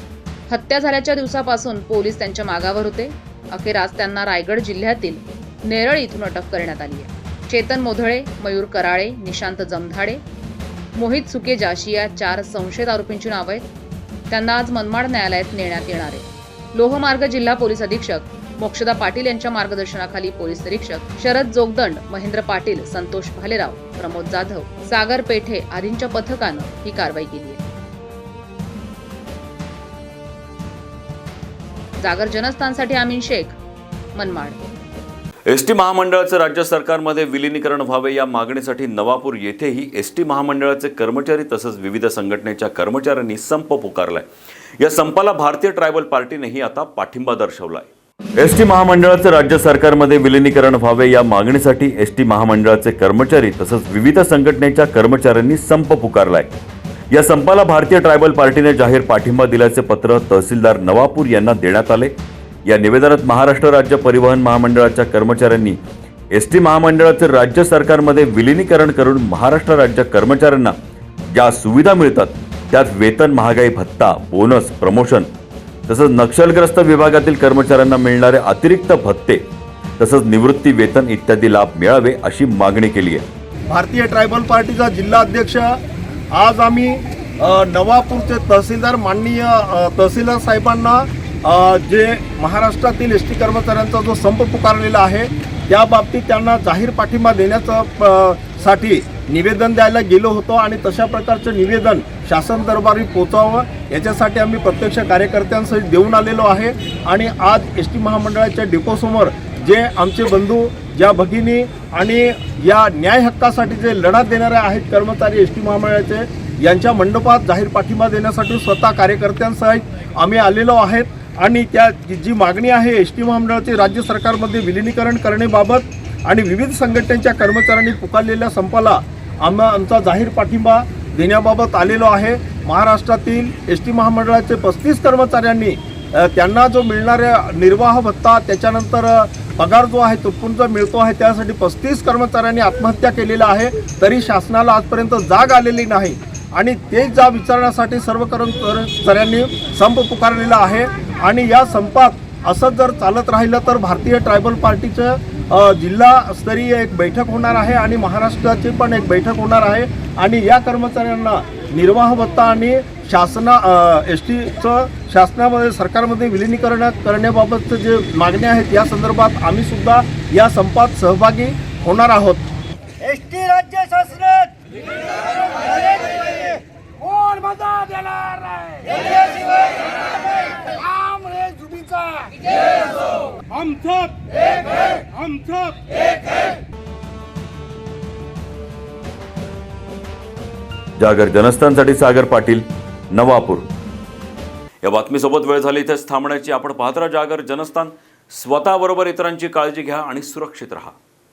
हत्या झाल्याच्या दिवसापासून पोलीस त्यांच्या मागावर होते. अखेर आज त्यांना रायगड जिल्ह्यातील नेरळ इथून अटक करण्यात आली आहे. चेतन मोधळे, मयूर कराळे, निशांत जमधाडे, मोहित सुकेजा अशी या 4 संशयित आरोपींची नावं आहेत. त्यांना आज मनमाड न्यायालयात नेण्यात येणार आहे. लोहमार्ग जिल्हा पोलीस अधीक्षक मोक्षदा पाटील यांच्या मार्गदर्शनाखाली पोलीस निरीक्षक शरद जोगदंड, महेंद्र पाटील, संतोष भालेराव, प्रमोद जाधव, सागर पेठे आदींच्या पथकानं ही कारवाई केली आहे. जागर जनस्थानसाठी आमीन शेख, मनमाड. एसटी महामंडळाचं राज्य सरकारमध्ये विलिनीकरण व्हावे या मागणीसाठी नवापूर येथेही एसटी महामंडळाचे कर्मचारी तसंच विविध संघटनेच्या कर्मचाऱ्यांनी संप पुकारलाय. या संपाला भारतीय ट्रायबल पार्टीनेही आता पाठिंबा दर्शवलाय. एसटी महामंडळाचं राज्य सरकारमध्ये विलिनीकरण व्हावे या मागणीसाठी एसटी महामंडळाचे कर्मचारी तसंच विविध संघटनेच्या कर्मचाऱ्यांनी संप पुकारलाय. या संपाला भारतीय ट्रायबल पार्टीने जाहीर पाठिंबा दिल्याचे पत्र तहसीलदार नवापूर यांना देण्यात आले. या निवेदनात महाराष्ट्र राज्य परिवहन महामंडळाच्या कर्मचाऱ्यांनी एसटी महामंडळाचे राज्य सरकारमध्ये विलिनीकरण करून महाराष्ट्र राज्य कर्मचाऱ्यांना ज्या सुविधा मिळतात त्यात वेतन, महागाई भत्ता, बोनस, प्रमोशन तसंच नक्षलग्रस्त विभागातील कर्मचाऱ्यांना मिळणारे अतिरिक्त भत्ते तसंच निवृत्ती वेतन इत्यादी लाभ मिळावे अशी मागणी केली आहे. भारतीय ट्रायबल पार्टीचा जिल्हा अध्यक्ष आज आम्ही नवापूरचे तहसीलदार माननीय तहसीलदार साहेबांना जे महाराष्ट्रातील एस टी कर्मचाऱ्यांचा जो संप पुकारलेला आहे त्या बाबतीत त्यांना जाहीर पाठिंबा देण्याचा साठी निवेदन द्यायला गेलो होतो आणि तशा प्रकारचं निवेदन शासन दरबारी पोचावं याच्यासाठी आम्ही प्रत्यक्ष कार्यकर्त्यांसहित देऊन आलेलो आहे. आणि आज एस टी महामंडळाच्या डिपोसमोर जे आमचे बंधू, ज्या भगिनी आणि या न्याय हक्कासाठी जे लढा देणारे आहेत कर्मचारी एस टी महामंडळाचे, यांच्या मंडपात जाहीर पाठिंबा देण्यासाठी स्वतः कार्यकर्त्यांसहित आम्ही आलेलो आहेत. आणि त्या जी मागणी आहे एस टी महामंडळाचे राज्य सरकारमध्ये विलिनीकरण करण्याबाबत आणि विविध संघटनेच्या कर्मचाऱ्यांनी पुकारलेल्या संपाला आमचा जाहीर पाठिंबा देण्याबाबत आलेलो आहे. महाराष्ट्रातील एस टी महामंडळाचे 35 कर्मचाऱ्यांनी त्यांना जो मिळणारा निर्वाह भत्ता, त्याच्यानंतर पगार जो आहे तुटपुंजा मिळतो आहे, त्यासाठी 35 कर्मचाऱ्यांनी आत्महत्या केलेल्या आहे. तरी शासनाला आजपर्यंत जाग आलेली नाही आणि ते जाब विचारण्यासाठी सर्व कर्मचाऱ्यांनी संप पुकारलेला आहे. आणि या संपात असं जर चालत राहिलं तर भारतीय ट्रायबल पार्टीचं जिल्हास्तरीय एक बैठक होणार आहे आणि महाराष्ट्राची पण एक बैठक होणार आहे. आणि या कर्मचाऱ्यांना निर्वाह भत्ता आणि एस टीचं शासनामध्ये सरकारमध्ये विलिनीकरण करण्याबाबतचे जे मागण्या आहेत या संदर्भात आम्ही सुद्धा या संपात सहभागी होणार आहोत. एस टी राज्य शासनात कोण मदत देणार नाही. आम रे जुबीचा हम सब एक है, हम सब एक है. जागर जनस्थानसाठी सागर पाटील, नवापूर. या बातमीसोबत वेळ झाली इथेच थांबण्याची. आपण पाहत राहा जागर जनस्थान. स्वतःबरोबर इतरांची काळजी घ्या आणि सुरक्षित राहा.